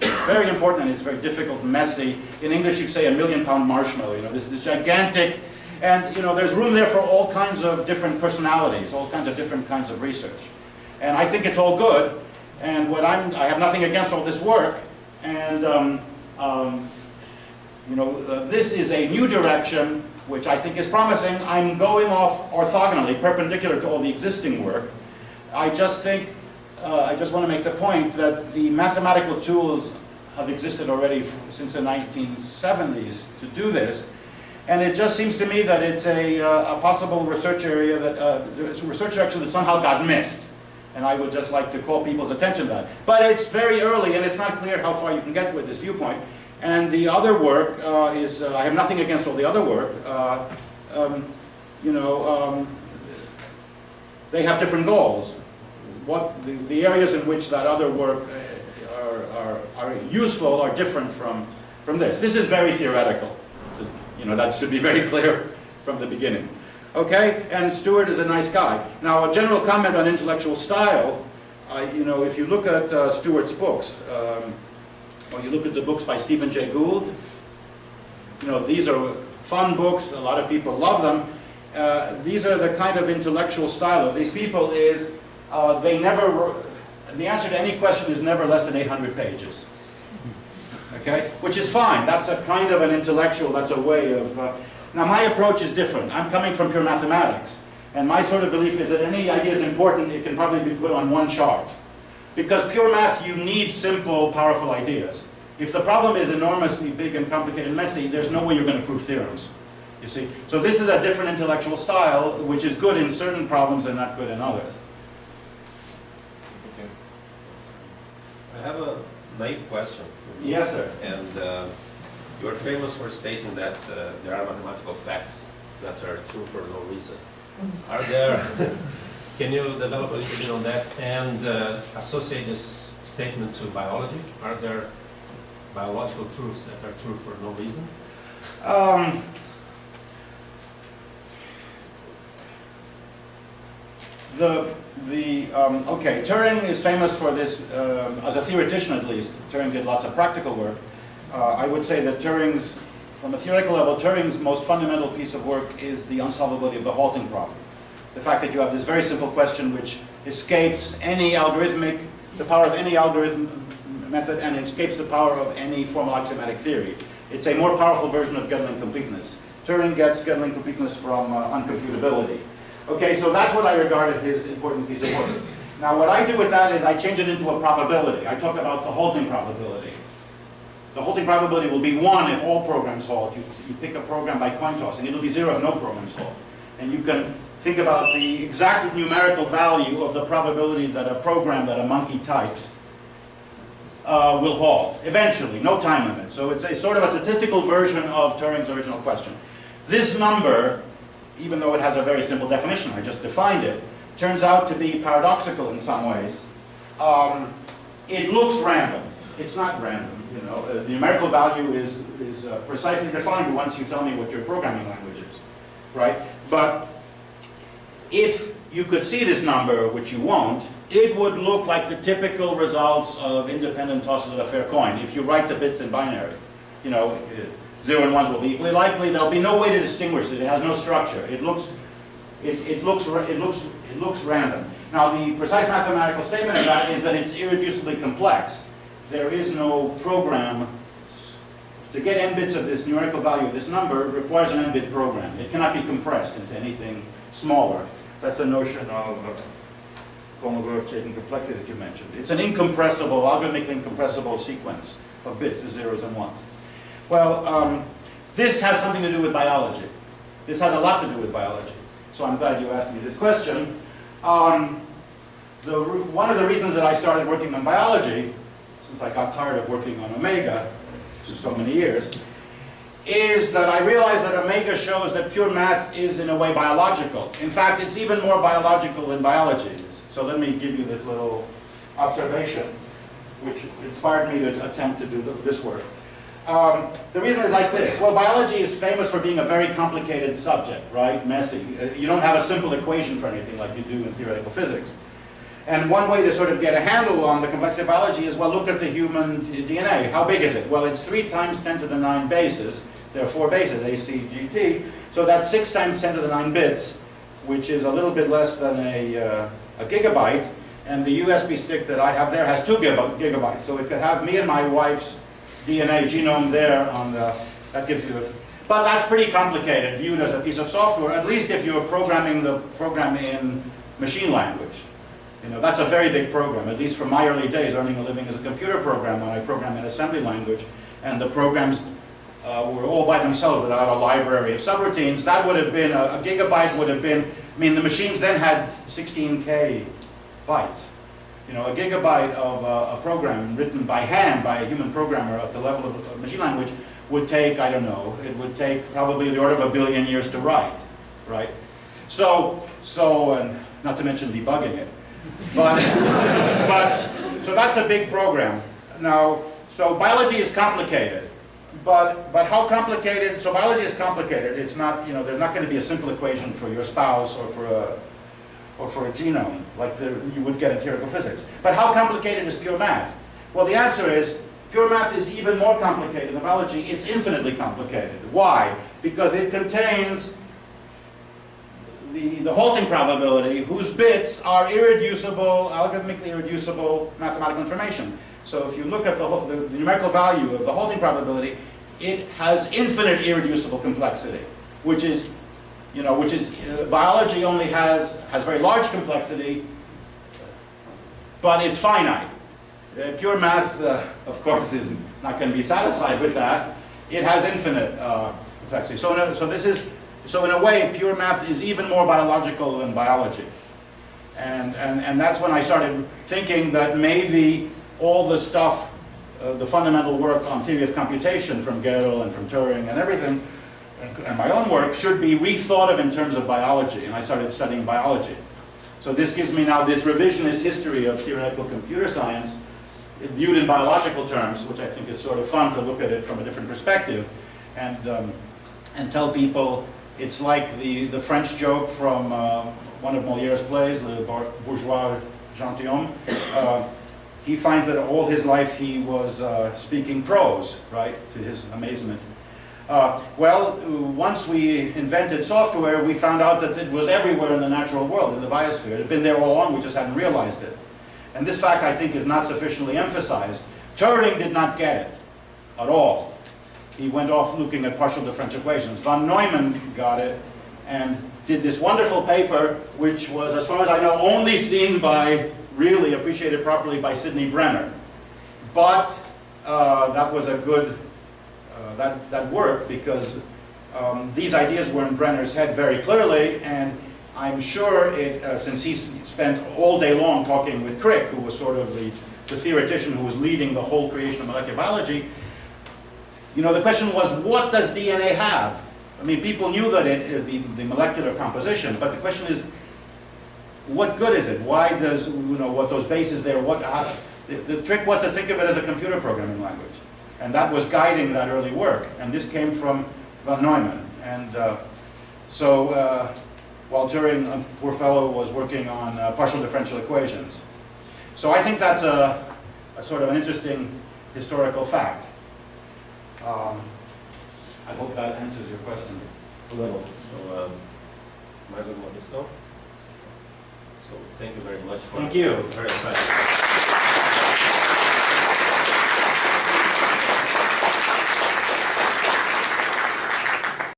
it's very important and it's very difficult, messy. In English you say a million-pound marshmallow, you know, this gigantic, and you know, there's room there for all kinds of different personalities, all kinds of different kinds of research. And I think it's all good, and I have nothing against all this work, and you know, this is a new direction which I think is promising. I'm going off orthogonally, perpendicular to all the existing work. I just think, I just want to make the point that the mathematical tools have existed already since the 1970s to do this. And it just seems to me that it's a possible research area that, it's a research direction that somehow got missed. And I would just like to call people's attention to that. But it's very early and it's not clear how far you can get with this viewpoint. And the other work is, I have nothing against all the other work. You know, they have different goals. What the areas in which that other work are useful are different from this. This is very theoretical. You know, that should be very clear from the beginning. Okay, and Stewart is a nice guy. Now, a general comment on intellectual style. You know, if you look at Stewart's books, or you look at the books by Stephen Jay Gould, you know, these are fun books. A lot of people love them. These are the kind of intellectual style of these people is they never. The answer to any question is never less than 800 pages. Okay, which is fine. That's a kind of an intellectual. That's a way of. Now, my approach is different. I'm coming from pure mathematics, and my sort of belief is that any idea is important. It can probably be put on one chart, because pure math, you need simple, powerful ideas. If the problem is enormously big and complicated and messy, there's no way you're going to prove theorems. You see, so this is a different intellectual style, which is good in certain problems and not good in others. Okay. I have a naive question. Yes, sir. And you're famous for stating that there are mathematical facts that are true for no reason. Are there, can you develop a little bit on that and associate this statement to biology? Are there biological truths that are true for no reason? Okay, Turing is famous for this, as a theoretician at least. Turing did lots of practical work. I would say that Turing's, from a theoretical level, Turing's most fundamental piece of work is the unsolvability of the halting problem. The fact that you have this very simple question which escapes any algorithmic, the power of any algorithm method, and escapes the power of any formal axiomatic theory. It's a more powerful version of Gödel completeness. Turing gets Gödel completeness from uncomputability. Okay, so that's what I regard as his important piece of work. Now, what I do with that is I change it into a probability. I talk about the halting probability. The halting probability will be 1 if all programs halt. You pick a program by coin toss, and it'll be 0 if no programs halt. And you can think about the exact numerical value of the probability that a program that a monkey types will halt. Eventually, no time limit. So it's a sort of a statistical version of Turing's original question. This number, even though it has a very simple definition, I just defined it, turns out to be paradoxical in some ways. It looks random. It's not random. You know, the numerical value is precisely defined once you tell me what your programming language is, right? But if you could see this number, which you won't, it would look like the typical results of independent tosses of a fair coin. If you write the bits in binary, you know, 0 and 1s will be equally likely. There'll be no way to distinguish it. It has no structure. It looks random. Now, the precise mathematical statement of that is that it's irreducibly complex. There is no program. To get n bits of this numerical value of this number requires an n-bit program. It cannot be compressed into anything smaller. That's the notion of Chaitin complexity that you mentioned. It's an incompressible, algorithmically incompressible sequence of bits, the 0s and 1s. Well, this has something to do with biology. This has a lot to do with biology. So I'm glad you asked me this question. One of the reasons that I started working on biology, since I got tired of working on Omega for so many years, is that I realized that Omega shows that pure math is in a way biological. In fact, it's even more biological than biology is. So let me give you this little observation, which inspired me to attempt to do this work. The reason is like this. Well, biology is famous for being a very complicated subject, right? Messy. You don't have a simple equation for anything like you do in theoretical physics. And one way to sort of get a handle on the complexity of biology is, well, look at the human DNA. How big is it? Well, it's 3 times 10 to the 9 bases. There are 4 bases, A, C, G, T. So that's 6 times 10 to the 9 bits, which is a little bit less than a gigabyte. And the USB stick that I have there has 2 gigabytes. So it could have me and my wife's DNA genome there on the, that gives you, but that's pretty complicated viewed as a piece of software, at least if you're programming the program in machine language. You know, that's a very big program, at least from my early days earning a living as a computer program when I programmed in assembly language, and the programs were all by themselves without a library of subroutines. That would have been, a gigabyte would have been, I mean, the machines then had 16K bytes. You know, a gigabyte of a program written by hand by a human programmer at the level of machine language would take, I don't know, it would take probably the order of 1 billion years to write, right? So, and not to mention debugging it. But so that's a big program. Now, so biology is complicated. But how complicated, so biology is complicated. It's not, you know, there's not going to be a simple equation for your spouse or for a genome, like you would get in theoretical physics. But how complicated is pure math? Well, the answer is, pure math is even more complicated than biology. It's infinitely complicated. Why? Because it contains the halting probability, whose bits are irreducible, algorithmically irreducible mathematical information. So if you look at the numerical value of the halting probability, it has infinite irreducible complexity, which is, you know, biology only has very large complexity, but it's finite. Pure math, of course, is not going to be satisfied with that. It has infinite complexity. So in a way, pure math is even more biological than biology. And that's when I started thinking that maybe all the stuff, the fundamental work on theory of computation from Gödel and from Turing and everything, and my own work should be rethought of in terms of biology, and I started studying biology. So this gives me now this revisionist history of theoretical computer science viewed in biological terms, which I think is sort of fun to look at it from a different perspective, and tell people it's like the French joke from one of Molière's plays, Le Bourgeois Gentilhomme. He finds that all his life he was speaking prose, right, to his amazement. Well, once we invented software, we found out that it was everywhere in the natural world, in the biosphere. It had been there all along, we just hadn't realized it. And this fact, I think, is not sufficiently emphasized. Turing did not get it at all. He went off looking at partial differential equations. Von Neumann got it and did this wonderful paper, which was, as far as I know, only seen by, really appreciated properly by Sidney Brenner. But that was a good, that worked because these ideas were in Brenner's head very clearly, and I'm sure since he spent all day long talking with Crick, who was sort of the theoretician who was leading the whole creation of molecular biology, you know, the question was, what does DNA have? I mean, people knew that the molecular composition, but the question is, what good is it? Why does, you know, what those bases there, the trick was to think of it as a computer programming language. And that was guiding that early work. And this came from von Neumann. And while Turing, poor fellow, was working on partial differential equations. So I think that's a sort of an interesting historical fact. I hope that answers your question a little. So, mais alguma questão? So, thank you very much. Thank you. Very exciting.